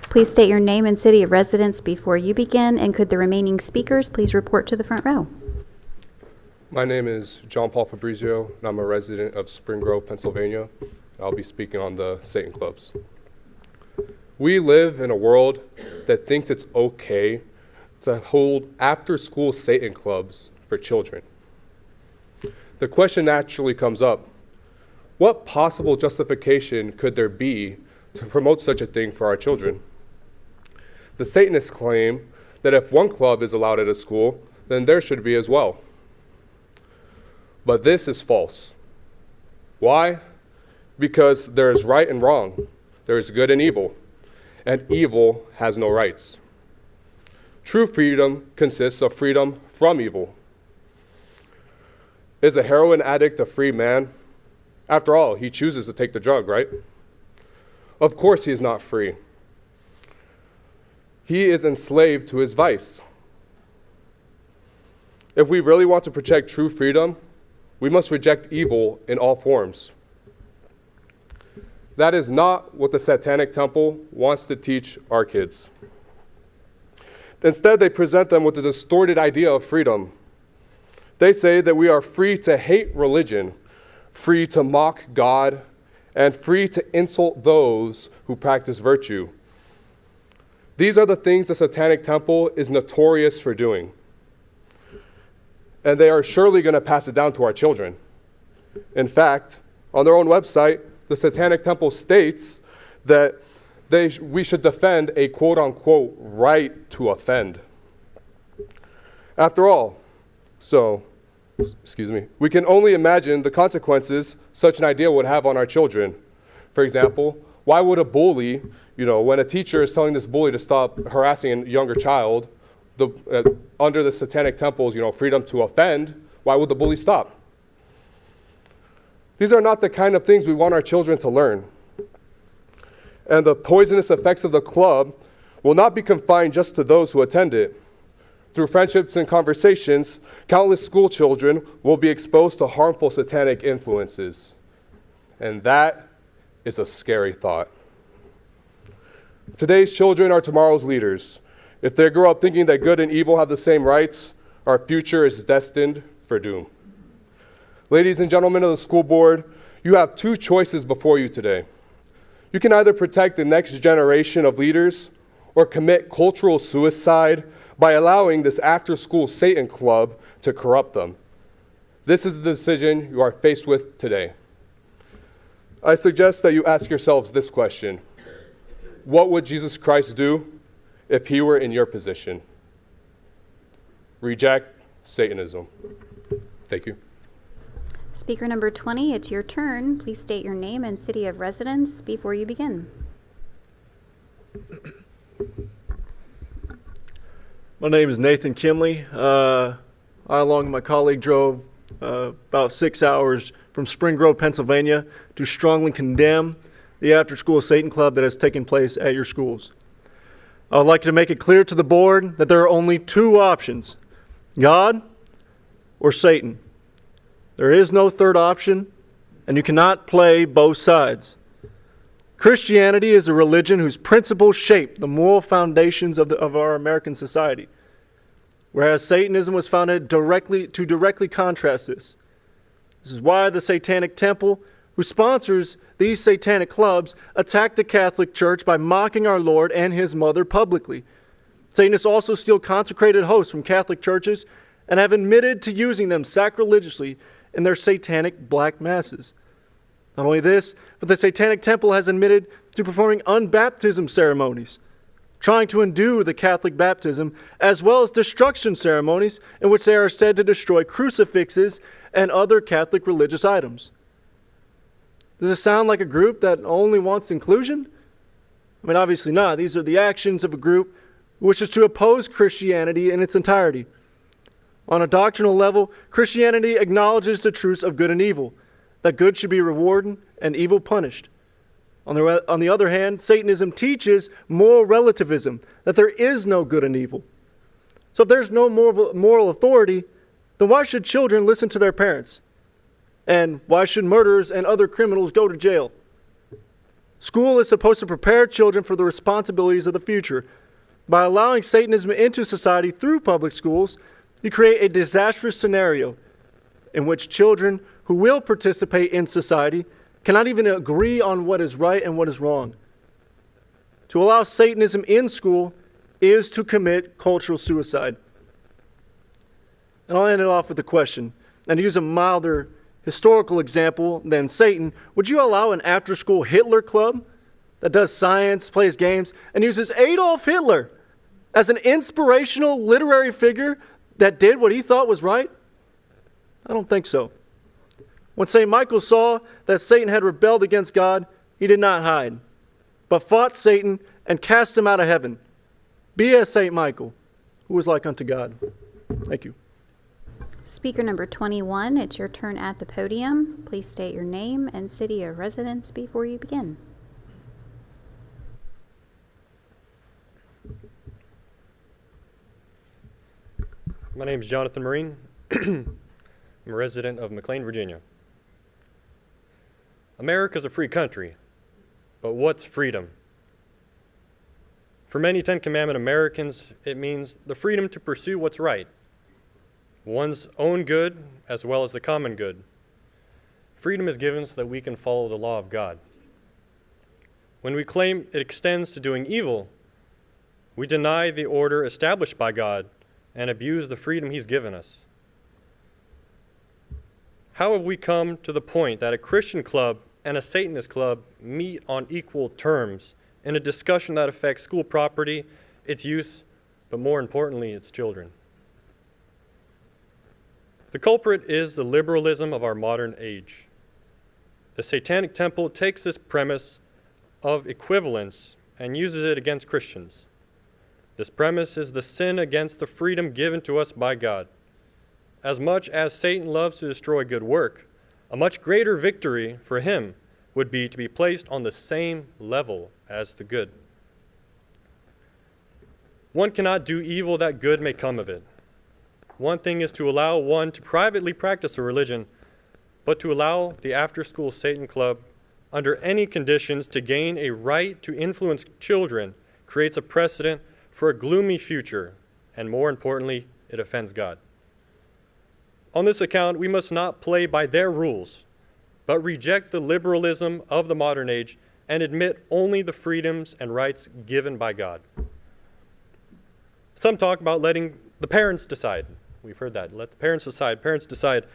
Please state your name and city of residence before you begin, and could the remaining speakers please report to the front row? My name is John Paul Fabrizio, and I'm a resident of Spring Grove, Pennsylvania. I'll be speaking on the Satan clubs. We live in a world that thinks it's okay to hold after-school Satan clubs for children. The question naturally comes up, what possible justification could there be to promote such a thing for our children? The Satanists claim that if one club is allowed at a school, then there should be as well. But this is false. Why? Because there is right and wrong. There is good and evil has no rights. True freedom consists of freedom from evil. Is a heroin addict a free man? After all, he chooses to take the drug, right? Of course he is not free. He is enslaved to his vice. If we really want to protect true freedom, we must reject evil in all forms. That is not what the Satanic Temple wants to teach our kids. Instead, they present them with a distorted idea of freedom. They say that we are free to hate religion, free to mock God, and free to insult those who practice virtue. These are the things the Satanic Temple is notorious for doing. And they are surely going to pass it down to our children. In fact, on their own website, the Satanic Temple states that we should defend a quote-unquote right to offend. After all, we can only imagine the consequences such an idea would have on our children. For example, why would a bully, when a teacher is telling this bully to stop harassing a younger child, under the Satanic Temple's, freedom to offend, why would the bully stop? These are not the kind of things we want our children to learn. And the poisonous effects of the club will not be confined just to those who attend it. Through friendships and conversations, countless school children will be exposed to harmful satanic influences. And that is a scary thought. Today's children are tomorrow's leaders. If they grow up thinking that good and evil have the same rights, our future is destined for doom. Ladies and gentlemen of the school board, you have two choices before you today. You can either protect the next generation of leaders or commit cultural suicide by allowing this after-school Satan club to corrupt them. This is the decision you are faced with today. I suggest that you ask yourselves this question: what would Jesus Christ do if he were in your position? Reject Satanism. Thank you. Speaker number 20, it's your turn. Please state your name and city of residence before you begin. My name is Nathan Kinley. I, along with my colleague, drove about 6 hours from Spring Grove, Pennsylvania, to strongly condemn the after-school Satan Club that has taken place at your schools. I would like to make it clear to the board that there are only two options: God or Satan. There is no third option, and you cannot play both sides. Christianity is a religion whose principles shape the moral foundations of our American society, whereas Satanism was founded to directly contrast this. This is why the Satanic Temple, who sponsors these satanic clubs, attacked the Catholic Church by mocking our Lord and his mother publicly. Satanists also steal consecrated hosts from Catholic churches and have admitted to using them sacrilegiously in their satanic black masses. Not only this, but the Satanic Temple has admitted to performing unbaptism ceremonies, trying to undo the Catholic baptism, as well as destruction ceremonies in which they are said to destroy crucifixes and other Catholic religious items. Does it sound like a group that only wants inclusion? I mean, obviously not. These are the actions of a group who wishes to oppose Christianity in its entirety. On a doctrinal level, Christianity acknowledges the truths of good and evil, that good should be rewarded and evil punished. On the other hand, Satanism teaches moral relativism, that there is no good and evil. So if there's no moral authority, then why should children listen to their parents? And why should murderers and other criminals go to jail? School is supposed to prepare children for the responsibilities of the future. By allowing Satanism into society through public schools, you create a disastrous scenario in which children who will participate in society cannot even agree on what is right and what is wrong. To allow Satanism in school is to commit cultural suicide. And I'll end it off with a question. And to use a milder historical example than Satan, would you allow an after-school Hitler club that does science, plays games, and uses Adolf Hitler as an inspirational literary figure that did what he thought was right? I don't think so. When St. Michael saw that Satan had rebelled against God, he did not hide, but fought Satan and cast him out of heaven. Be as St. Michael, who was like unto God. Thank you. Speaker number 21, it's your turn at the podium. Please state your name and city of residence before you begin. My name is Jonathan Marine. I'm a resident of McLean, Virginia. America's a free country, but what's freedom? For many Ten Commandment Americans, it means the freedom to pursue what's right, one's own good as well as the common good. Freedom is given so that we can follow the law of God. When we claim it extends to doing evil, we deny the order established by God and abuse the freedom He's given us. How have we come to the point that a Christian club and a Satanist club meet on equal terms in a discussion that affects school property, its use, but more importantly, its children? The culprit is the liberalism of our modern age. The Satanic Temple takes this premise of equivalence and uses it against Christians. This premise is the sin against the freedom given to us by God. As much as Satan loves to destroy good work, a much greater victory for him would be to be placed on the same level as the good. One cannot do evil that good may come of it. One thing is to allow one to privately practice a religion, but to allow the after-school Satan Club under any conditions to gain a right to influence children creates a precedent for a gloomy future, and more importantly, it offends God. On this account, we must not play by their rules, but reject the liberalism of the modern age and admit only the freedoms and rights given by God. Some talk about letting the parents decide. We've heard that. Let the parents decide. Parents decide.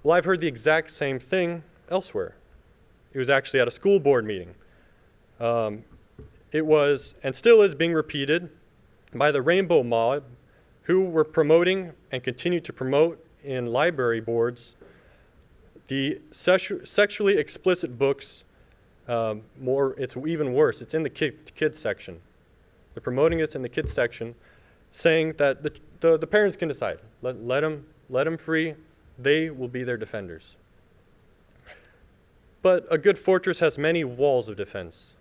Well, I've heard the exact same thing elsewhere. It was actually at a school board meeting. It was, and still is, being repeated by the Rainbow Mob, who were promoting and continue to promote in library boards the sexually explicit books. It's even worse. It's in the kids section. They're promoting this in the kids section, saying that the parents can decide. Let them free. They will be their defenders. But a good fortress has many walls of defense.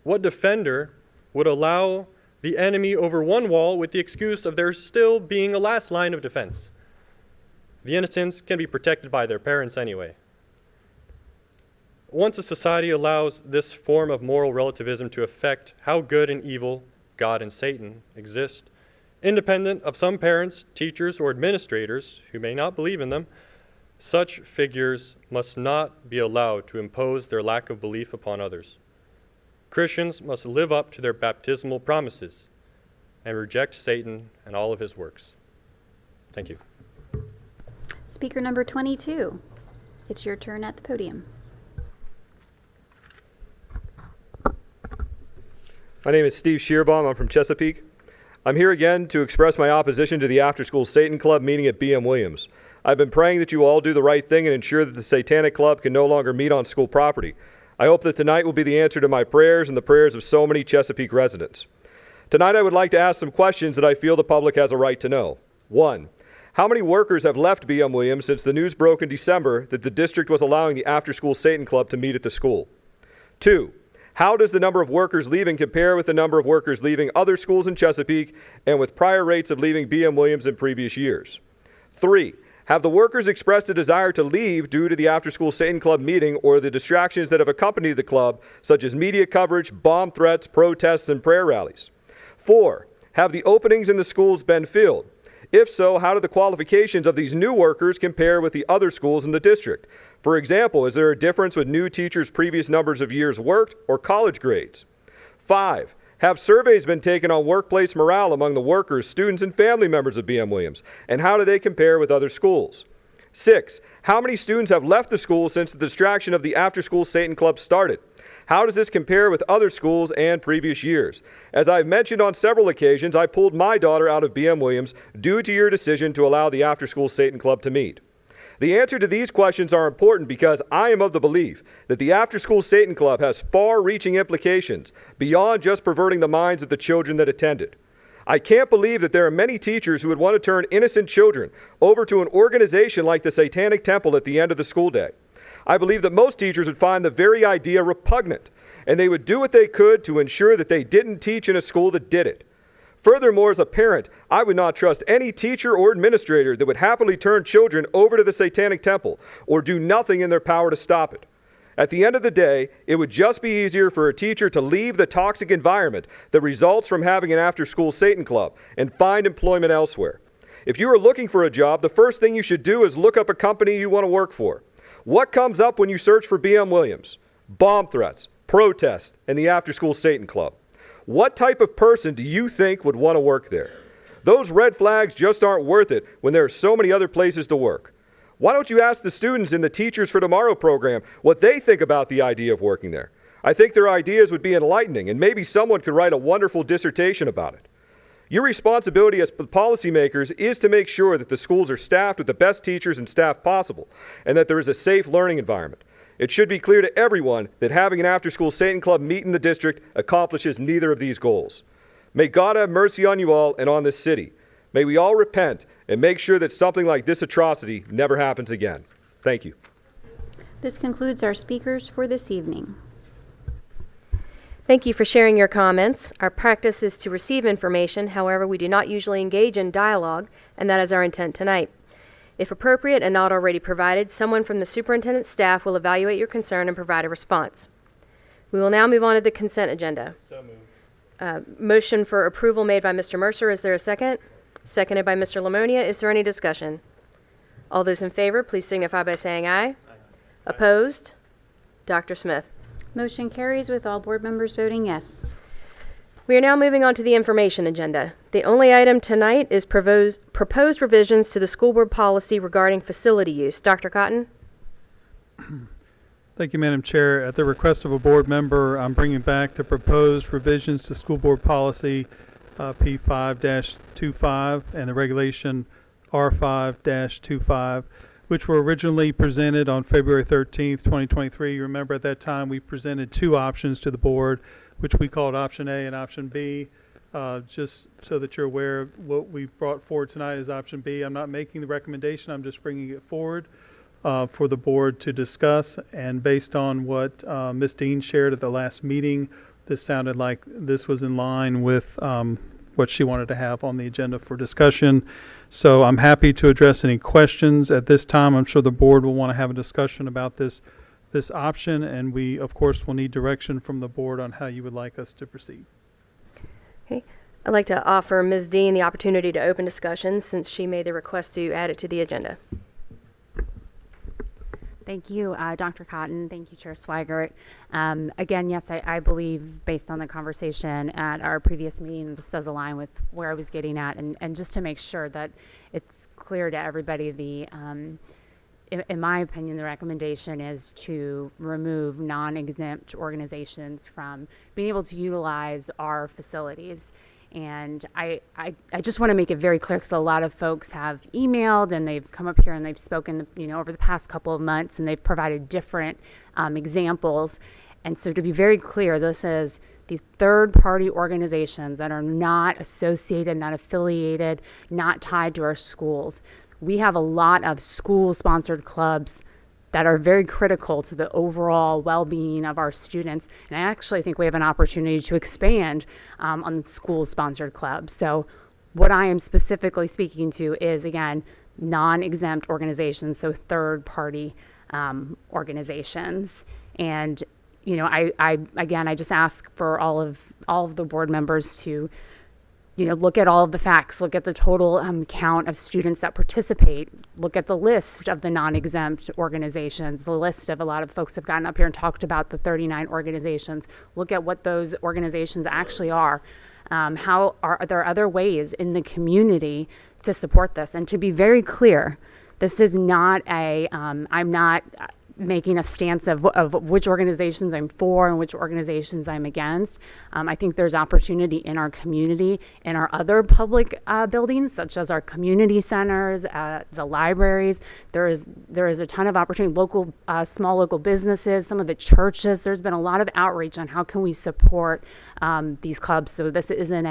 What defender would allow the enemy over one wall with the excuse of there still being a last line of defense? The innocents can be protected by their parents anyway. Once a society allows this form of moral relativism to affect how good and evil, God and Satan, exist, independent of some parents, teachers, or administrators who may not believe in them, such figures must not be allowed to impose their lack of belief upon others. Christians must live up to their baptismal promises and reject Satan and all of his works. Thank you. Speaker number 22, it's your turn at the podium. My name is Steve Shearbaum. I'm from Chesapeake. I'm here again to express my opposition to the after-school Satan Club meeting at BM Williams. I've been praying that you all do the right thing and ensure that the Satanic Club can no longer meet on school property. I hope that tonight will be the answer to my prayers and the prayers of so many Chesapeake residents. Tonight I would like to ask some questions that I feel the public has a right to know. 1. How many workers have left BM Williams since the news broke in December that the district was allowing the after-school Satan Club to meet at the school? 2. How does the number of workers leaving compare with the number of workers leaving other schools in Chesapeake and with prior rates of leaving BM Williams in previous years? 3. Have the workers expressed a desire to leave due to the after-school Satan Club meeting or the distractions that have accompanied the club, such as media coverage, bomb threats, protests, and prayer rallies? 4. Have the openings in the schools been filled? If so, how do the qualifications of these new workers compare with the other schools in the district? For example, is there a difference with new teachers' previous numbers of years worked or college grades? 5. Have surveys been taken on workplace morale among the workers, students, and family members of BM Williams? And how do they compare with other schools? 6. How many students have left the school since the distraction of the after-school Satan Club started? How does this compare with other schools and previous years? As I've mentioned on several occasions, I pulled my daughter out of BM Williams due to your decision to allow the after-school Satan Club to meet. The answer to these questions are important because I am of the belief that the after-school Satan Club has far-reaching implications beyond just perverting the minds of the children that attended. I can't believe that there are many teachers who would want to turn innocent children over to an organization like the Satanic Temple at the end of the school day. I believe that most teachers would find the very idea repugnant, and they would do what they could to ensure that they didn't teach in a school that did it. Furthermore, as a parent, I would not trust any teacher or administrator that would happily turn children over to the Satanic Temple or do nothing in their power to stop it. At the end of the day, it would just be easier for a teacher to leave the toxic environment that results from having an after-school Satan Club and find employment elsewhere. If you are looking for a job, the first thing you should do is look up a company you want to work for. What comes up when you search for BM Williams? Bomb threats, protests, and the after-school Satan Club. What type of person do you think would want to work there? Those red flags just aren't worth it when there are so many other places to work. Why don't you ask the students in the Teachers for Tomorrow program what they think about the idea of working there? I think their ideas would be enlightening, and maybe someone could write a wonderful dissertation about it. Your responsibility as policymakers is to make sure that the schools are staffed with the best teachers and staff possible, and that there is a safe learning environment. It should be clear to everyone that having an after-school Satan Club meet in the district accomplishes neither of these goals. May God have mercy on you all and on this city. May we all repent and make sure that something like this atrocity never happens again. Thank you. This concludes our speakers for this evening. Thank you for sharing your comments. Our practice is to receive information. However, we do not usually engage in dialogue, and that is our intent tonight. If appropriate and not already provided, someone from the superintendent's staff will evaluate your concern and provide a response. We will now move on to the consent agenda. So moved. Motion for approval made by Mr. Mercer. Is there a second? Seconded by Mr. Lamonia. Is there any discussion? All those in favor, please signify by saying aye. Opposed? Dr. Smith. Motion carries with all board members voting yes. We are now moving on to the information agenda. The only item tonight is proposed revisions to the school board policy regarding facility use. Dr. Cotton? Thank you, Madam Chair. At the request of a board member, I'm bringing back the proposed revisions to school board policy P5-25 and the regulation R5-25, which were originally presented on February 13th, 2023. You remember at that time we presented two options to the board, which we called option A and option B. Just so that you're aware, what we brought forward tonight is option B. I'm not making the recommendation, I'm just bringing it forward for the board to discuss. And based on what Ms. Dean shared at the last meeting, this sounded like this was in line with what she wanted to have on the agenda for discussion. So I'm happy to address any questions at this time. I'm sure the board will want to have a discussion about this option, and we, of course, will need direction from the board on how you would like us to proceed. Okay. I'd like to offer Ms. Dean the opportunity to open discussion since she made the request to add it to the agenda. Thank you, Dr. Cotton. Thank you, Chair Swigert. Again, yes, I believe based on the conversation at our previous meeting, this does align with where I was getting at. And just to make sure that it's clear to everybody, in my opinion, the recommendation is to remove non-exempt organizations from being able to utilize our facilities. And I just want to make it very clear, because a lot of folks have emailed and they've come up here and they've spoken, over the past couple of months, and they've provided different examples. And so to be very clear, this is the third-party organizations that are not associated, not affiliated, not tied to our schools. We have a lot of school-sponsored clubs that are very critical to the overall well-being of our students. And I actually think we have an opportunity to expand on the school-sponsored clubs. So what I am specifically speaking to is, again, non-exempt organizations, so third-party organizations. And, I just ask for all of the board members to look at all of the facts, look at the total count of students that participate, look at the list of the non-exempt organizations, the list of a lot of folks have gotten up here and talked about the 39 organizations. Look at what those organizations actually are. How are there other ways in the community to support this? And to be very clear, this is not I'm not making a stance of which organizations I'm for and which organizations I'm against. I think there's opportunity in our community, in our other public buildings, such as our community centers, the libraries. There is a ton of opportunity, small local businesses, some of the churches. There's been a lot of outreach on how can we support these clubs. So this isn't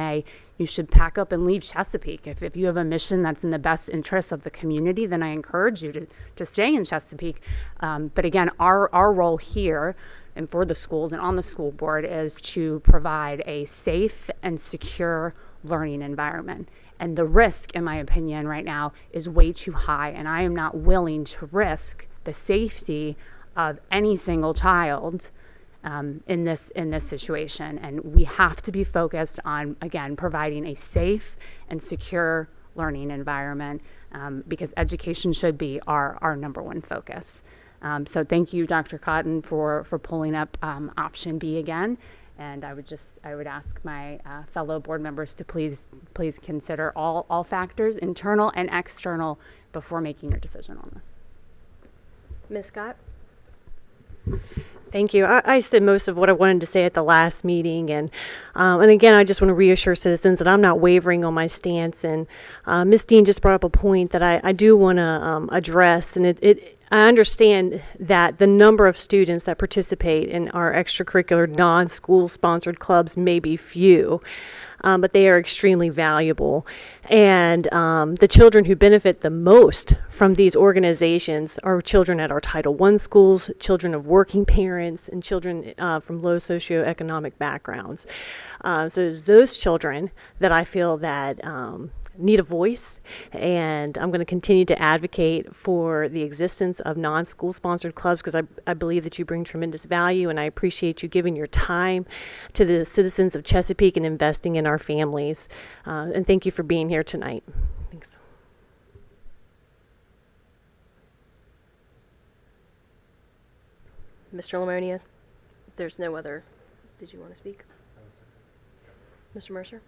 you should pack up and leave Chesapeake. If you have a mission that's in the best interest of the community, then I encourage you to stay in Chesapeake. But again, our role here and for the schools and on the school board is to provide a safe and secure learning environment. And the risk, in my opinion, right now is way too high. And I am not willing to risk the safety of any single child in this situation. And we have to be focused on, again, providing a safe and secure learning environment because education should be our number one focus. So thank you, Dr. Cotton, for pulling up option B again. And I would ask my fellow board members to please consider all factors, internal and external, before making your decision on this. Ms. Scott? Thank you. I said most of what I wanted to say at the last meeting, and again, I just want to reassure citizens that I'm not wavering on my stance. And Ms. Dean just brought up a point that I do want to address, and I understand that the number of students that participate in our extracurricular non-school sponsored clubs may be few, but they are extremely valuable. And the children who benefit the most from these organizations are children at our Title I schools, children of working parents, and children from low socioeconomic backgrounds. So it's those children that I feel that need a voice, and I'm going to continue to advocate for the existence of non-school sponsored clubs because I believe that you bring tremendous value, and I appreciate you giving your time to the citizens of Chesapeake and investing in our families. And thank you for being here tonight. Thanks. Mr. Lamonia, there's no other. Did you want to speak? Mr. Mercer?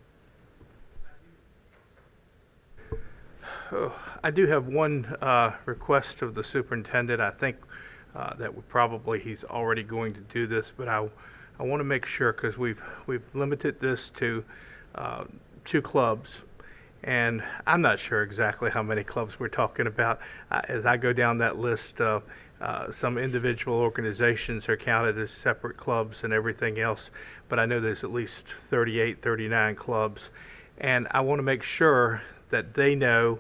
Oh, I do have one request of the superintendent. I think that he's already going to do this, but I want to make sure, because we've limited this to 2 clubs, and I'm not sure exactly how many clubs we're talking about. As I go down that list, some individual organizations are counted as separate clubs and everything else, but I know there's at least 38, 39 clubs, and I want to make sure that they know,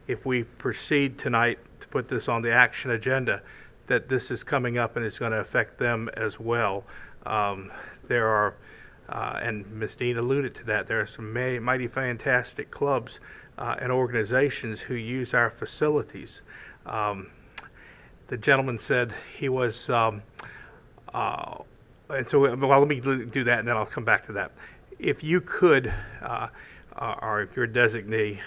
if we proceed tonight to put this on the action agenda, that this is coming up and it's going to affect them as well. There are, and Ms. Dean alluded to that, there are some mighty fantastic clubs and organizations who use our facilities. The gentleman said he was, and so, well, let me do that and then I'll come back to that. If you could, or if your designee,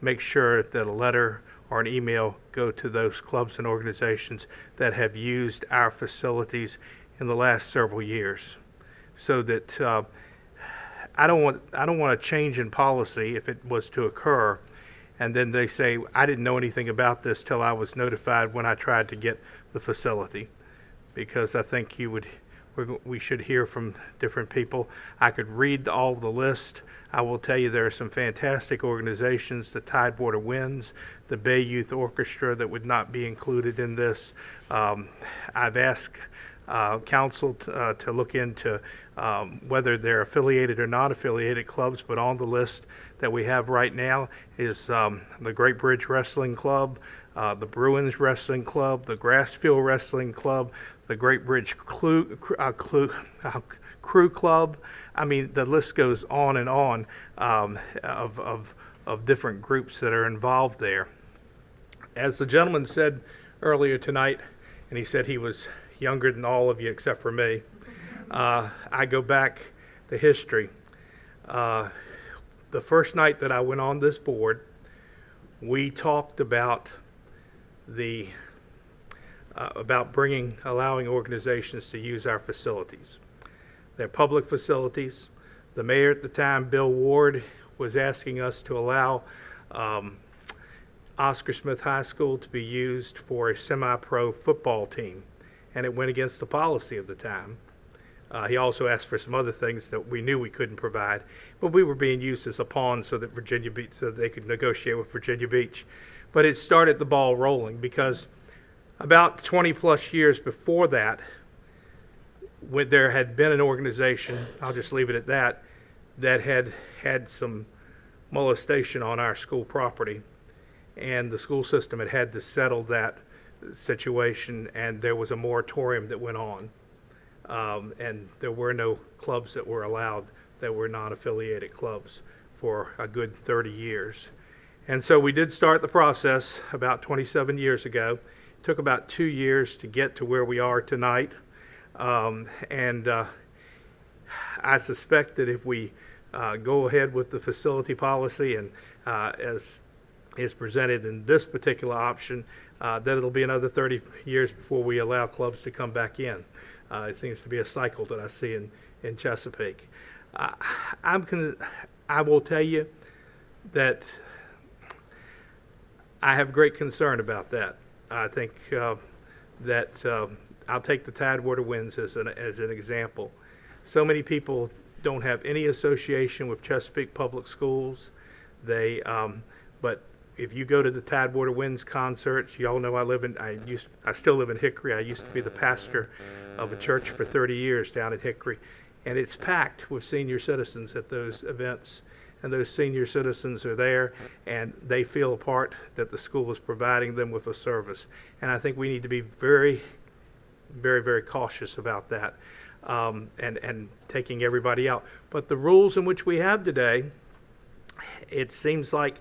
make sure that a letter or an email go to those clubs and organizations that have used our facilities in the last several years, so that I don't want a change in policy if it was to occur, and then they say, I didn't know anything about this till I was notified when I tried to get the facility, because I think we should hear from different people. I could read all the list. I will tell you there are some fantastic organizations, the Tidewater Winds, the Bay Youth Orchestra, that would not be included in this. I've asked council to look into whether they're affiliated or not affiliated clubs, but on the list that we have right now is the Great Bridge Wrestling Club, the Bruins Wrestling Club, the Grassfield Wrestling Club, the Great Bridge Crew Club. I mean, the list goes on and on of different groups that are involved there. As the gentleman said earlier tonight, and he said he was younger than all of you except for me, I go back to history. The first night that I went on this board, we talked about allowing organizations to use our facilities. They're public facilities. The mayor at the time, Bill Ward, was asking us to allow Oscar Smith High School to be used for a semi-pro football team, and it went against the policy of the time. He also asked for some other things that we knew we couldn't provide, but we were being used as a pawn so that they could negotiate with Virginia Beach. But it started the ball rolling, because about 20 plus years before that, when there had been an organization, I'll just leave it at that, that had had some molestation on our school property, and the school system had to settle that situation, and there was a moratorium that went on, and there were no clubs that were allowed that were non-affiliated clubs for a good 30 years. And so we did start the process about 27 years ago. It took about 2 years to get to where we are tonight. I suspect that if we go ahead with the facility policy and as is presented in this particular option, that it'll be another 30 years before we allow clubs to come back in. It seems to be a cycle that I see in Chesapeake. I will tell you that I have great concern about that. I think that I'll take the Tidewater Winds as an example. So many people don't have any association with Chesapeake Public Schools. But if you go to the Tidewater Winds concerts, y'all know I still live in Hickory. I used to be the pastor of a church for 30 years down at Hickory, and it's packed with senior citizens at those events. And those senior citizens are there, and they feel a part that the school is providing them with a service. And I think we need to be very, very, very cautious about that, and taking everybody out. But the rules in which we have today, it seems like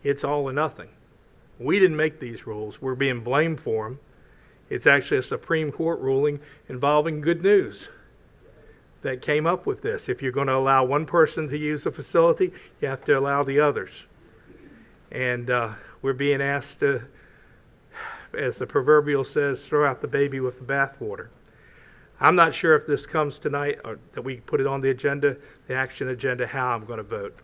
it's all or nothing. We didn't make these rules. We're being blamed for them. It's actually a Supreme Court ruling involving Good News that came up with this. If you're going to allow one person to use a facility, you have to allow the others. And we're being asked to as the proverbial says, throw out the baby with the bathwater. I'm not sure if this comes tonight or that we put it on the agenda, the action agenda, how I'm going to vote.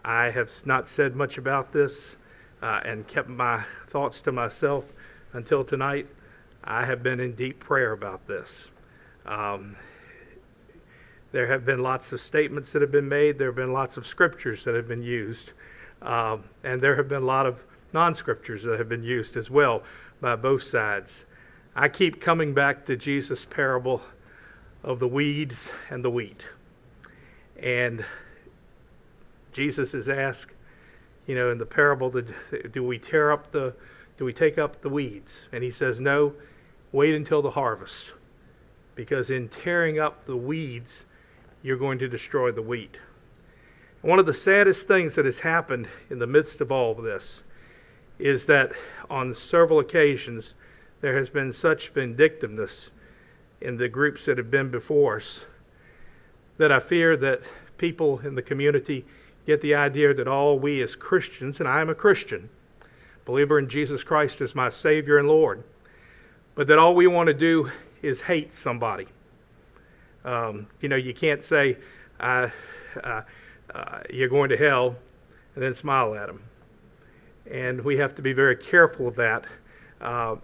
I have not said much about this and kept my thoughts to myself until tonight. I have been in deep prayer about this. There have been lots of statements that have been made. There have been lots of scriptures that have been used. And there have been a lot of non-scriptures that have been used as well by both sides. I keep coming back to Jesus' parable of the weeds and the wheat. And Jesus is asked, in the parable, do we take up the weeds? And he says, no, wait until the harvest. Because in tearing up the weeds, you're going to destroy the wheat. One of the saddest things that has happened in the midst of all of this is that on several occasions, there has been such vindictiveness in the groups that have been before us that I fear that people in the community get the idea that all we as Christians, and I am a Christian, believer in Jesus Christ as my Savior and Lord, but that all we want to do is hate somebody. You can't say you're going to hell and then smile at them. And we have to be very careful of that.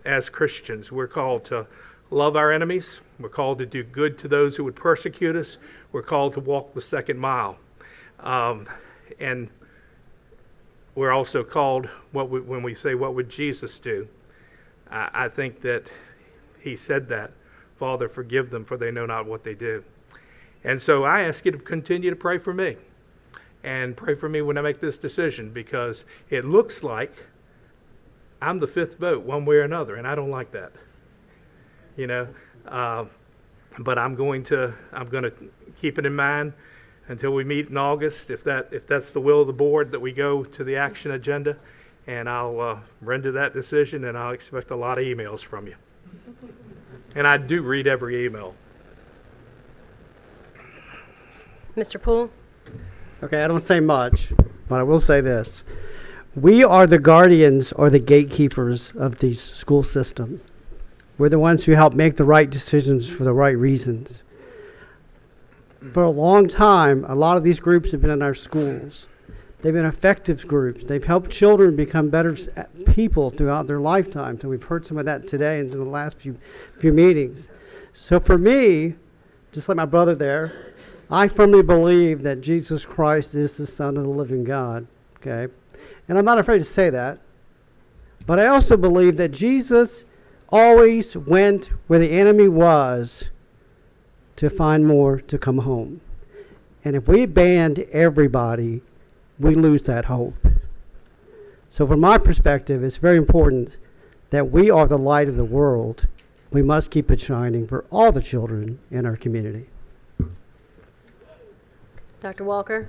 As Christians, we're called to love our enemies. We're called to do good to those who would persecute us. We're called to walk the second mile. And we're also called, when we say, what would Jesus do? I think that he said that, Father, forgive them, for they know not what they do. And so I ask you to continue to pray for me. And pray for me when I make this decision, because it looks like I'm the fifth vote one way or another, and I don't like that. But I'm going to keep it in mind until we meet in August, if that's the will of the board, that we go to the action agenda, and I'll render that decision, and I'll expect a lot of emails from you. And I do read every email. Mr. Poole? Okay, I don't say much, but I will say this. We are the guardians or the gatekeepers of the school system. We're the ones who help make the right decisions for the right reasons. For a long time, a lot of these groups have been in our schools. They've been effective groups. They've helped children become better people throughout their lifetimes, and we've heard some of that today in the last few meetings. So for me, just like my brother there, I firmly believe that Jesus Christ is the Son of the living God, okay? And I'm not afraid to say that. But I also believe that Jesus always went where the enemy was to find more to come home. And if we banned everybody, we lose that hope. So from my perspective, it's very important that we are the light of the world. We must keep it shining for all the children in our community. Dr. Walker?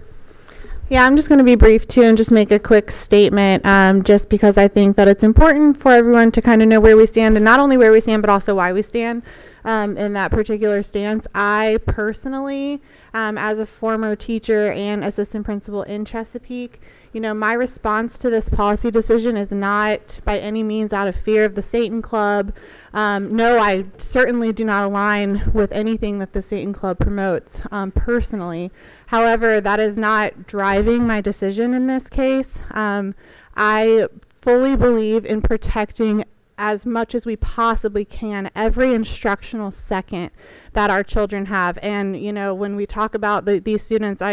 Yeah, I'm just going to be brief too and just make a quick statement, just because I think that it's important for everyone to kind of know where we stand, and not only where we stand, but also why we stand in that particular stance. I personally, as a former teacher and assistant principal in Chesapeake, my response to this policy decision is not by any means out of fear of the Satan Club. No, I certainly do not align with anything that the Satan Club promotes personally. However, that is not driving my decision in this case. I fully believe in protecting as much as we possibly can every instructional second that our children have. And when we talk about these students,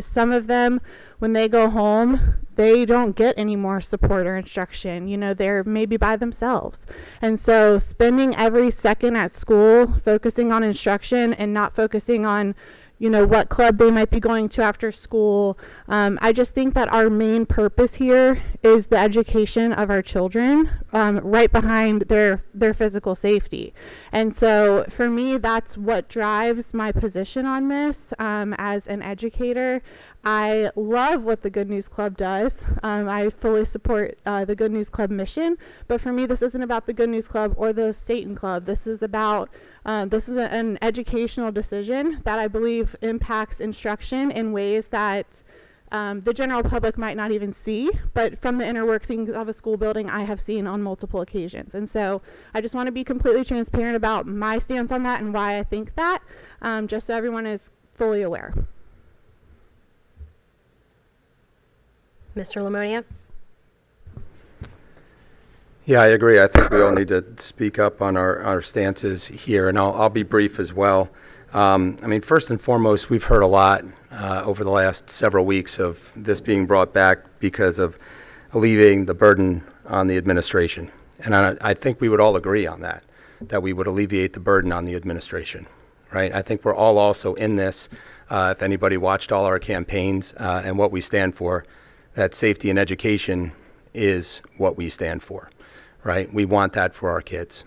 some of them, when they go home, they don't get any more support or instruction. They're maybe by themselves. And so spending every second at school focusing on instruction and not focusing on what club they might be going to after school. I just think that our main purpose here is the education of our children, right behind their physical safety. And so for me, that's what drives my position on this as an educator. I love what the Good News Club does. I fully support the Good News Club mission, but for me, this isn't about the Good News Club or the Satan Club. This is about an educational decision that I believe impacts instruction in ways that the general public might not even see, but from the inner workings of a school building, I have seen on multiple occasions. And so I just want to be completely transparent about my stance on that and why I think that, just so everyone is fully aware. Mr. Lamonia? Yeah, I agree. I think we all need to speak up on our stances here, and I'll be brief as well. I mean, first and foremost, we've heard a lot over the last several weeks of this being brought back because of alleviating the burden on the administration. And I think we would all agree on that we would alleviate the burden on the administration, right? I think we're all also in this, if anybody watched all our campaigns and what we stand for, that safety and education is what we stand for, right? We want that for our kids.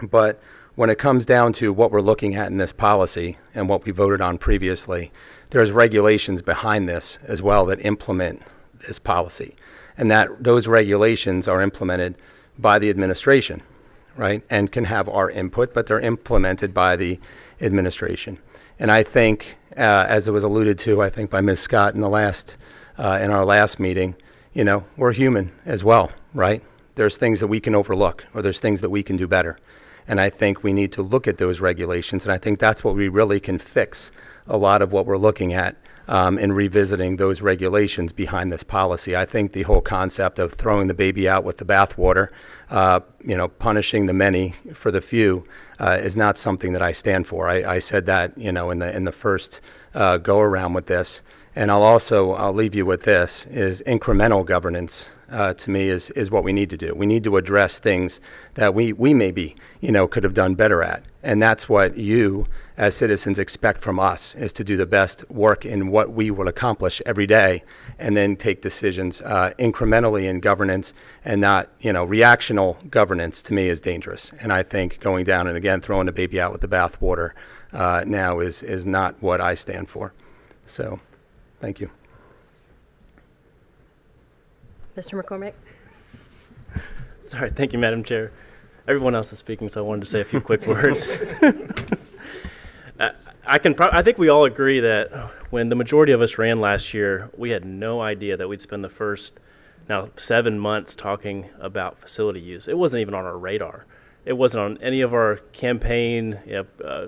But when it comes down to what we're looking at in this policy and what we voted on previously, there's regulations behind this as well that implement this policy. And that those regulations are implemented by the administration, right? And can have our input, but they're implemented by the administration. And I think, as it was alluded to, I think by Ms. Scott in our last meeting, we're human as well, right? There's things that we can overlook, or there's things that we can do better. And I think we need to look at those regulations, and I think that's what we really can fix a lot of what we're looking at in revisiting those regulations behind this policy. I think the whole concept of throwing the baby out with the bathwater, punishing the many for the few, is not something that I stand for. I said that, in the first go around with this. And I'll leave you with this, is incremental governance, to me, is what we need to do. We need to address things that we maybe, could have done better at. And that's what you, as citizens, expect from us, is to do the best work in what we will accomplish every day, and then take decisions incrementally in governance, and not, reactional governance, to me, is dangerous. And I think going down and, again, throwing the baby out with the bathwater now is not what I stand for. So, thank you. Mr. McCormick? Sorry, thank you, Madam Chair. Everyone else is speaking, so I wanted to say a few quick words. I think we all agree that when the majority of us ran last year, we had no idea that we'd spend the first 7 months talking about facility use. It wasn't even on our radar. It wasn't on any of our campaign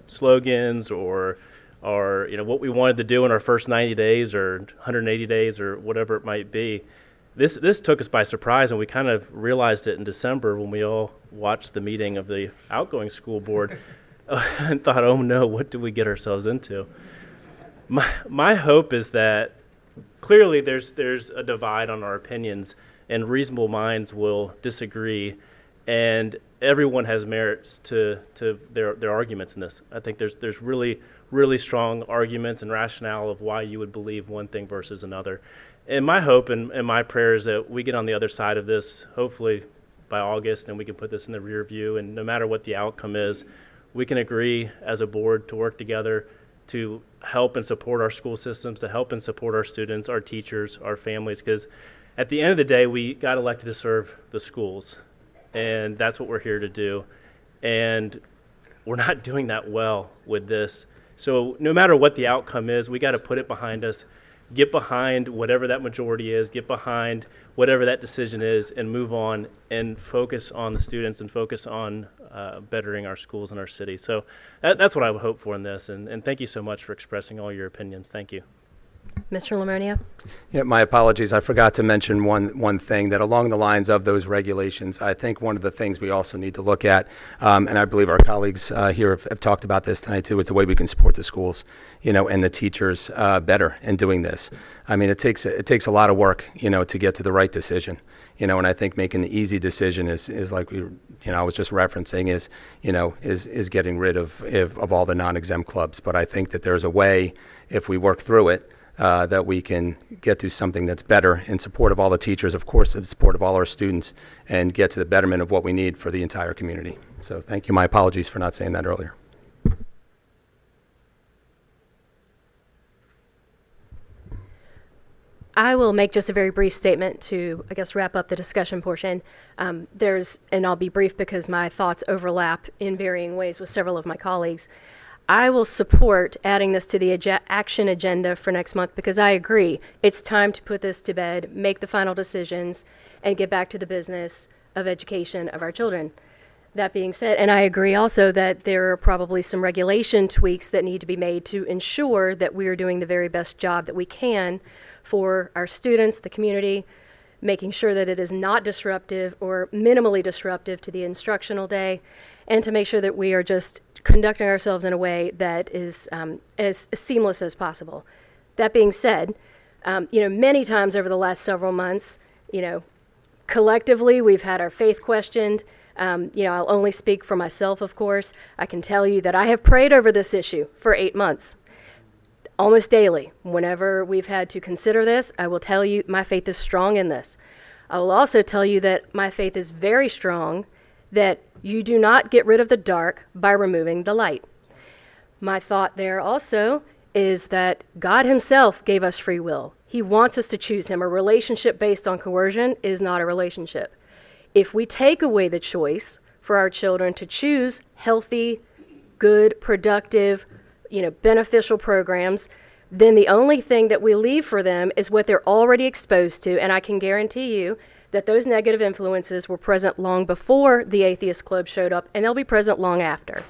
slogans or what we wanted to do in our first 90 days or 180 days or whatever it might be. This took us by surprise, and we kind of realized it in December when we all watched the meeting of the outgoing school board and thought, oh no, what did we get ourselves into? My hope is that clearly there's a divide on our opinions, and reasonable minds will disagree, and everyone has merits to their arguments in this. I think there's really, really strong arguments and rationale of why you would believe one thing versus another. And my hope and my prayer is that we get on the other side of this, hopefully by August, and we can put this in the rear view, and no matter what the outcome is, we can agree as a board to work together to help and support our school systems, to help and support our students, our teachers, our families, because at the end of the day, we got elected to serve the schools, and that's what we're here to do. And we're not doing that well with this. So no matter what the outcome is, we got to put it behind us, get behind whatever that majority is, get behind whatever that decision is, and move on and focus on the students and focus on bettering our schools and our city. So that's what I would hope for in this. And thank you so much for expressing all your opinions. Thank you. Mr. Lamonia? Yeah, my apologies. I forgot to mention one thing, that along the lines of those regulations, I think one of the things we also need to look at, and I believe our colleagues here have talked about this tonight too, is the way we can support the schools, and the teachers better in doing this. I mean, it takes a lot of work, to get to the right decision, and I think making the easy decision is like I was just referencing is getting rid of all the non-exempt clubs. But I think that there's a way, if we work through it, that we can get to something that's better in support of all the teachers, of course, in support of all our students, and get to the betterment of what we need for the entire community. So thank you. My apologies for not saying that earlier. I will make just a very brief statement to, wrap up the discussion portion. And I'll be brief because my thoughts overlap in varying ways with several of my colleagues. I will support adding this to the action agenda for next month because I agree. It's time to put this to bed, make the final decisions, and get back to the business of education of our children. That being said, and I agree also that there are probably some regulation tweaks that need to be made to ensure that we are doing the very best job that we can for our students, the community, making sure that it is not disruptive or minimally disruptive to the instructional day, and to make sure that we are just conducting ourselves in a way that is as seamless as possible. That being said, many times over the last several months, collectively we've had our faith questioned. I'll only speak for myself, of course. I can tell you that I have prayed over this issue for 8 months, almost daily. Whenever we've had to consider this, I will tell you my faith is strong in this. I will also tell you that my faith is very strong that you do not get rid of the dark by removing the light. My thought there also is that God himself gave us free will. He wants us to choose him. A relationship based on coercion is not a relationship. If we take away the choice for our children to choose healthy, good, productive, beneficial programs, then the only thing that we leave for them is what they're already exposed to, and I can guarantee you that those negative influences were present long before the Atheist Club showed up, and they'll be present long after.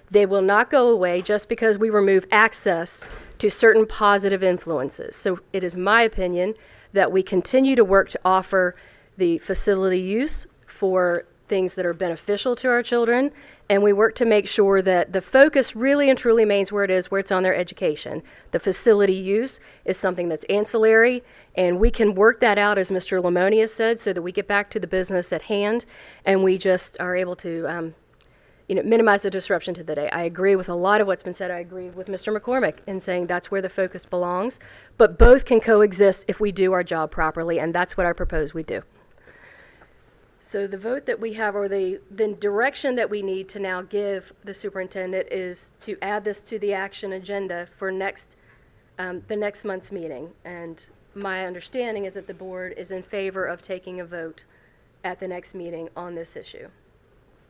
They will not go away just because we remove access to certain positive influences. So it is my opinion that we continue to work to offer the facility use for things that are beneficial to our children, and we work to make sure that the focus really and truly remains where it's on their education. The facility use is something that's ancillary, and we can work that out, as Mr. Lamonia said, so that we get back to the business at hand, and we just are able to minimize the disruption to the day. I agree with a lot of what's been said. I agree with Mr. McCormick in saying that's where the focus belongs, but both can coexist if we do our job properly, and that's what I propose we do. So the vote that we have, or the direction that we need to now give the superintendent, is to add this to the action agenda for the next month's meeting. And my understanding is that the board is in favor of taking a vote at the next meeting on this issue.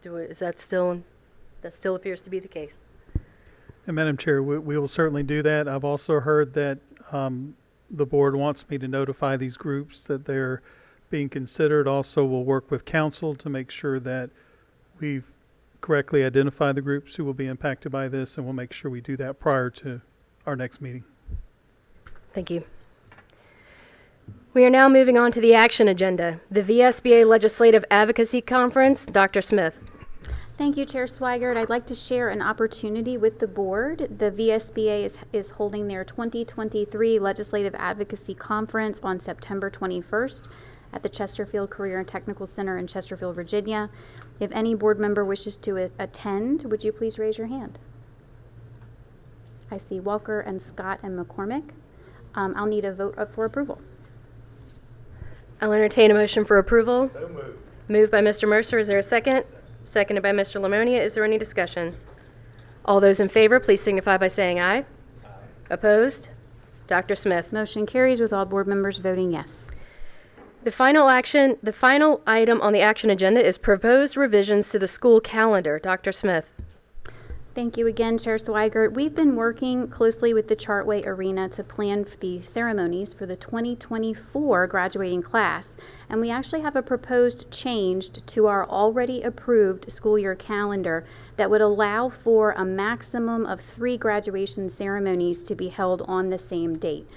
That still appears to be the case. And Madam Chair, we will certainly do that. I've also heard that the board wants me to notify these groups that they're being considered. Also, we'll work with council to make sure that we've correctly identified the groups who will be impacted by this, and we'll make sure we do that prior to our next meeting. Thank you. We are now moving on to the action agenda. The VSBA Legislative Advocacy Conference. Dr. Smith. Thank you, Chair Swigert. I'd like to share an opportunity with the board. The VSBA is holding their 2023 Legislative Advocacy Conference on September 21st. At the Chesterfield Career and Technical Center in Chesterfield, Virginia. If any board member wishes to attend, would you please raise your hand? I see Walker and Scott and McCormick. I'll need a vote for approval. I'll entertain a motion for approval. So moved. Moved by Mr. Mercer. Is there a second? Seconded by Mr. Lamonia. Is there any discussion? All those in favor, please signify by saying aye. Aye. Opposed? Dr. Smith. Motion carries with all board members voting yes. The final item on the action agenda is proposed revisions to the school calendar. Dr. Smith. Thank you again, Chair Swigert. We've been working closely with the Chartway Arena to plan for the ceremonies for the 2024 graduating class, and we actually have a proposed change to our already approved school year calendar that would allow for a maximum of 3 graduation ceremonies to be held on the same date.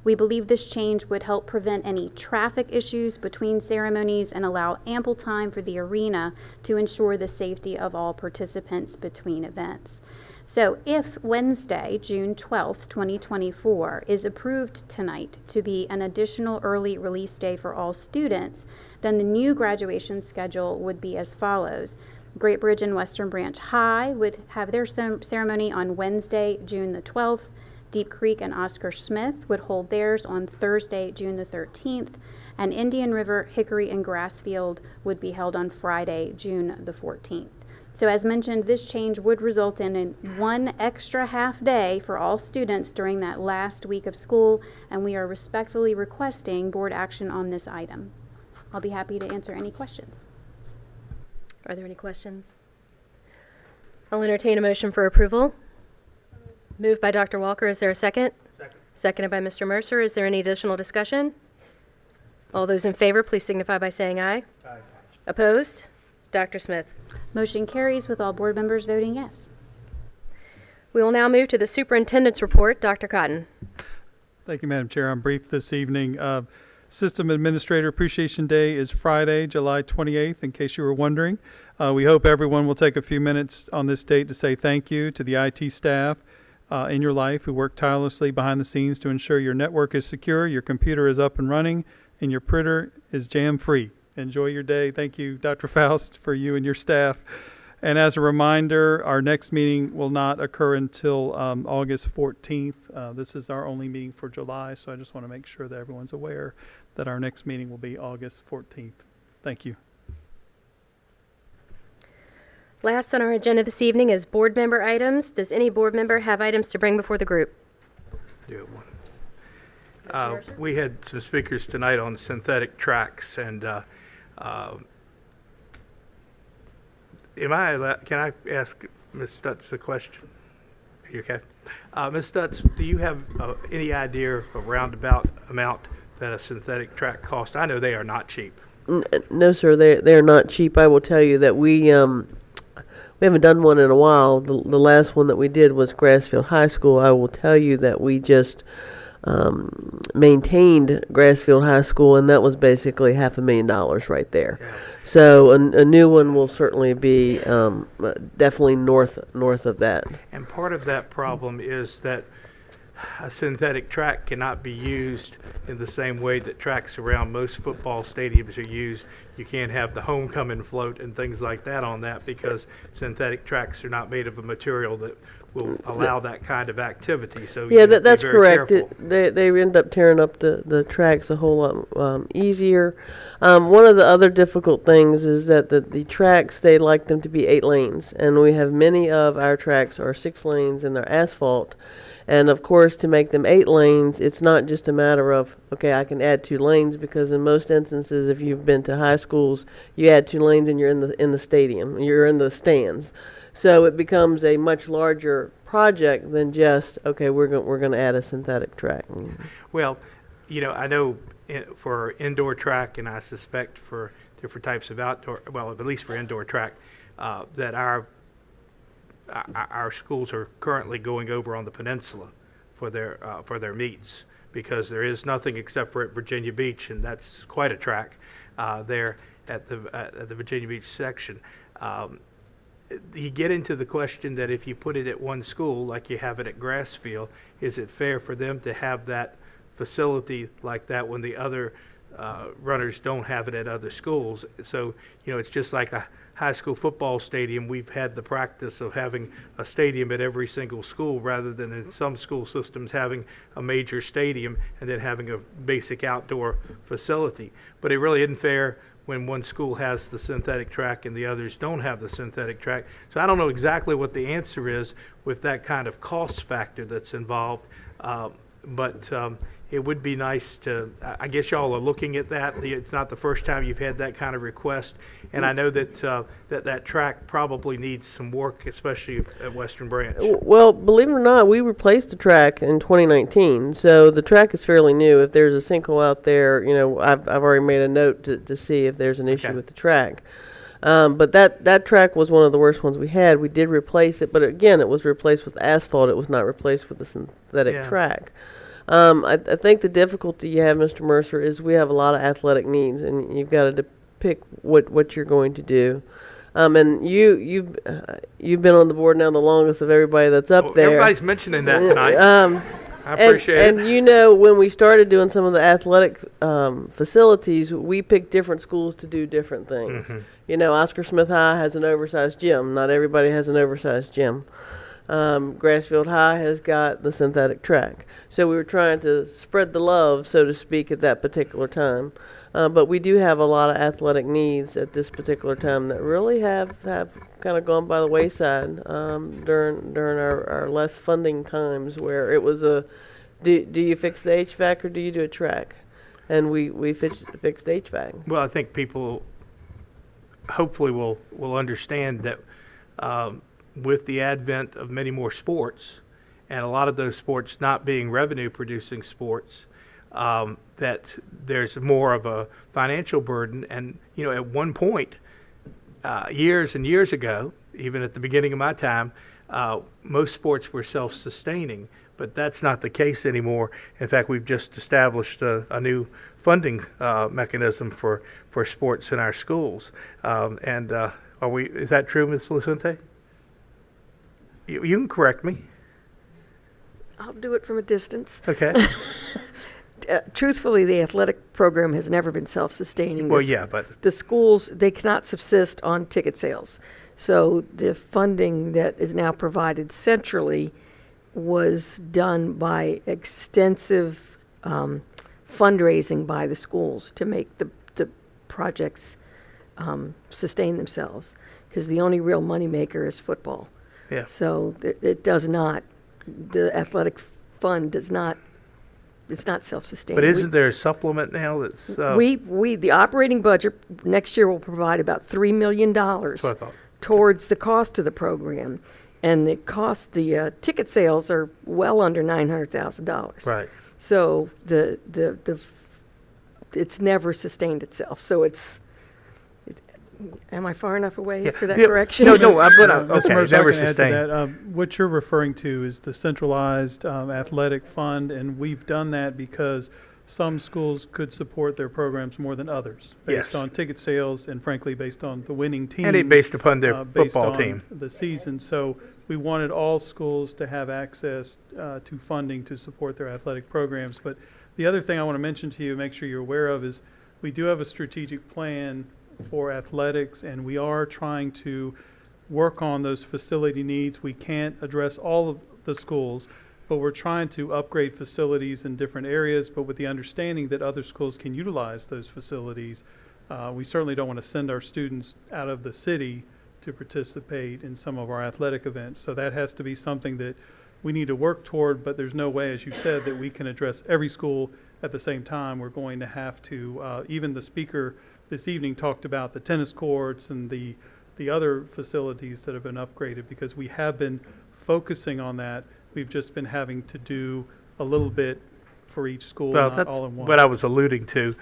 We believe this change would help prevent any traffic issues between ceremonies and allow ample time for the arena to ensure the safety of all participants between events. So if Wednesday, June 12th, 2024 is approved tonight to be an additional early release day for all students, then the new graduation schedule would be as follows. Great Bridge and Western Branch High would have their ceremony on Wednesday, June the 12th. Deep Creek and Oscar Smith would hold theirs on Thursday, June the 13th, and Indian River, Hickory, and Grassfield would be held on Friday, June the 14th. So as mentioned, this change would result in 1 extra half day for all students during that last week of school, and we are respectfully requesting board action on this item. I'll be happy to answer any questions. Are there any questions? I'll entertain a motion for approval. Moved by Dr. Walker. Is there a second? Second. Seconded by Mr. Mercer. Is there any additional discussion? All those in favor, please signify by saying aye. Aye. Opposed? Dr. Smith. Motion carries with all board members voting yes. We will now move to the superintendent's report. Dr. Cotton. Thank you, Madam Chair. I'm brief this evening. System Administrator Appreciation Day is Friday, July 28th, in case you were wondering. We hope everyone will take a few minutes on this date to say thank you to the IT staff in your life who work tirelessly behind the scenes to ensure your network is secure, your computer is up and running, and your printer is jam-free. Enjoy your day. Thank you, Dr. Faust, for you and your staff. And as a reminder, our next meeting will not occur until August 14th. This is our only meeting for July, so I just want to make sure that everyone's aware that our next meeting will be August 14th. Thank you. Last on our agenda this evening is board member items. Does any board member have items to bring before the group? Do it one. We had some speakers tonight on synthetic tracks, and can I ask Ms. Stutz a question? Are you okay? Ms. Stutz, do you have any idea of a roundabout amount that a synthetic track costs? I know they are not cheap. No, sir, they are not cheap. I will tell you that we haven't done one in a while. The last one that we did was Grassfield High School. I will tell you that we just maintained Grassfield High School, and that was basically $500,000 right there. Yeah. So a new one will certainly be definitely north of that. And part of that problem is that a synthetic track cannot be used in the same way that tracks around most football stadiums are used. You can't have the homecoming float and things like that on that because synthetic tracks are not made of a material that will allow that kind of activity. So yeah, that's correct. They end up tearing up the tracks a whole lot easier. One of the other difficult things is that the tracks, they like them to be 8 lanes, and we have many of our tracks are 6 lanes and they're asphalt. And of course, to make them 8 lanes, it's not just a matter of, okay, I can add 2 lanes, because in most instances, if you've been to high schools, you add 2 lanes and you're in the stadium, you're in the stands. So it becomes a much larger project than just, okay, we're going to add a synthetic track. Well, I know for indoor track, and I suspect for different types of outdoor, well, at least for indoor track, that our schools are currently going over on the peninsula for their meets, because there is nothing except for at Virginia Beach, and that's quite a track there at the Virginia Beach section. You get into the question that if you put it at one school, like you have it at Grassfield, is it fair for them to have that facility like that when the other runners don't have it at other schools? So, it's just like a high school football stadium. We've had the practice of having a stadium at every single school, rather than in some school systems having a major stadium and then having a basic outdoor facility. But it really isn't fair when one school has the synthetic track and the others don't have the synthetic track. So I don't know exactly what the answer is with that kind of cost factor that's involved. But it would be nice to, I guess y'all are looking at that. It's not the first time you've had that kind of request. And I know that that track probably needs some work, especially at Western Branch. Well, believe it or not, we replaced the track in 2019. So the track is fairly new. If there's a sinkhole out there, I've already made a note to see if there's an issue with the track. But that track was one of the worst ones we had. We did replace it, but again, it was replaced with asphalt. It was not replaced with a synthetic track. I think the difficulty you have, Mr. Mercer, is we have a lot of athletic needs, and you've got to pick what you're going to do. And you've been on the board now the longest of everybody that's up there. Everybody's mentioning that tonight. I appreciate it. And when we started doing some of the athletic facilities, we picked different schools to do different things. Mm-hmm. Oscar Smith High has an oversized gym. Not everybody has an oversized gym. Grassfield High has got the synthetic track. So we were trying to spread the love, so to speak, at that particular time. But we do have a lot of athletic needs at this particular time that really have kind of gone by the wayside during our less funding times, where it was do you fix the HVAC or do you do a track? And we fixed HVAC. Well, I think people hopefully will understand that with the advent of many more sports and a lot of those sports not being revenue-producing sports, that there's more of a financial burden. And, you know, at one point, years and years ago, even at the beginning of my time, most sports were self-sustaining, but that's not the case anymore. In fact, we've just established a new funding mechanism for sports in our schools. Is that true, Ms. Lucente? You can correct me. I'll do it from a distance. Okay. Truthfully, the athletic program has never been self-sustaining. Well, yeah, but the schools, they cannot subsist on ticket sales. So the funding that is now provided centrally was done by extensive fundraising by the schools to make the projects sustain themselves, because the only real moneymaker is football. Yeah. So it does not, the athletic fund does not, it's not self-sustaining. But isn't there a supplement now that's... the operating budget next year will provide about $3 million That's what I thought. towards the cost of the program. And the ticket sales are well under $900,000. Right. So it's never sustained itself. So am I far enough away for that correction? No, Mr. okay, Mercer, never I can add to sustained. that. What you're referring to is the centralized athletic fund, and we've done that because some schools could support their programs more than others, based Yes. on ticket sales and frankly based on the winning team. And based upon their based football on team. the season. So we wanted all schools to have access to funding to support their athletic programs. But the other thing I want to mention to you, make sure you're aware of, is we do have a strategic plan for athletics, and we are trying to work on those facility needs. We can't address all of the schools, but we're trying to upgrade facilities in different areas, but with the understanding that other schools can utilize those facilities. We certainly don't want to send our students out of the city to participate in some of our athletic events. So that has to be something that we need to work toward, but there's no way, as you said, that we can address every school at the same time. We're going to have to, even the speaker this evening talked about the tennis courts and the other facilities that have been upgraded, because we have been focusing on that. We've just been having to do a little bit for each school, not all in one. What I was alluding to.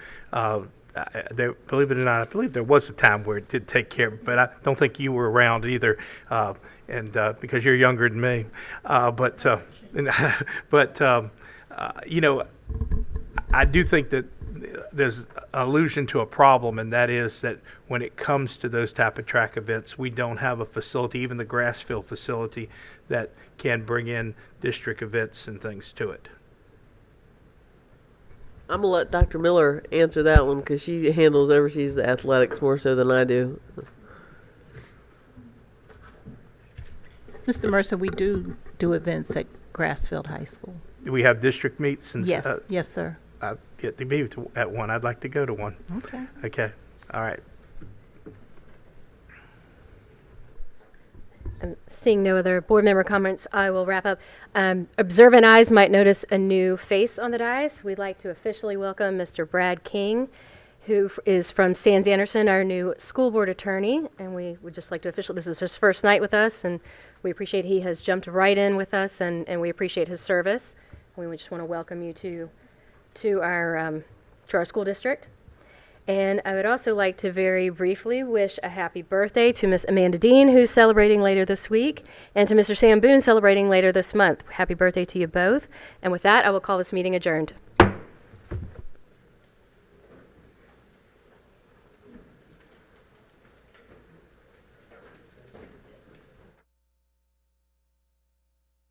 Believe it or not, I believe there was a time where it did take care, but I don't think you were around either, because you're younger than me. You know, I do think that there's allusion to a problem, and that is that when it comes to those type of track events, we don't have a facility, even the Grassfield facility, that can bring in district events and things to it. I'm going to let Dr. Miller answer that one, because she oversees the athletics more so than I do. Mr. Mercer, we do events at Grassfield High School. Do we have district meets? And Yes, yes, sir. Get to be at one. I'd like to go to one. Okay. Okay. All right. Seeing no other board member comments, I will wrap up. Observant eyes might notice a new face on the dais. We'd like to officially welcome Mr. Brad King, who is from Sands Anderson, our new school board attorney. And we would just like to this is his first night with us, and we appreciate he has jumped right in with us, and we appreciate his service. We just want to welcome you to our school district. And I would also like to very briefly wish a happy birthday to Miss Amanda Dean, who's celebrating later this week, and to Mr. Sam Boone, celebrating later this month. Happy birthday to you both. And with that, I will call this meeting adjourned.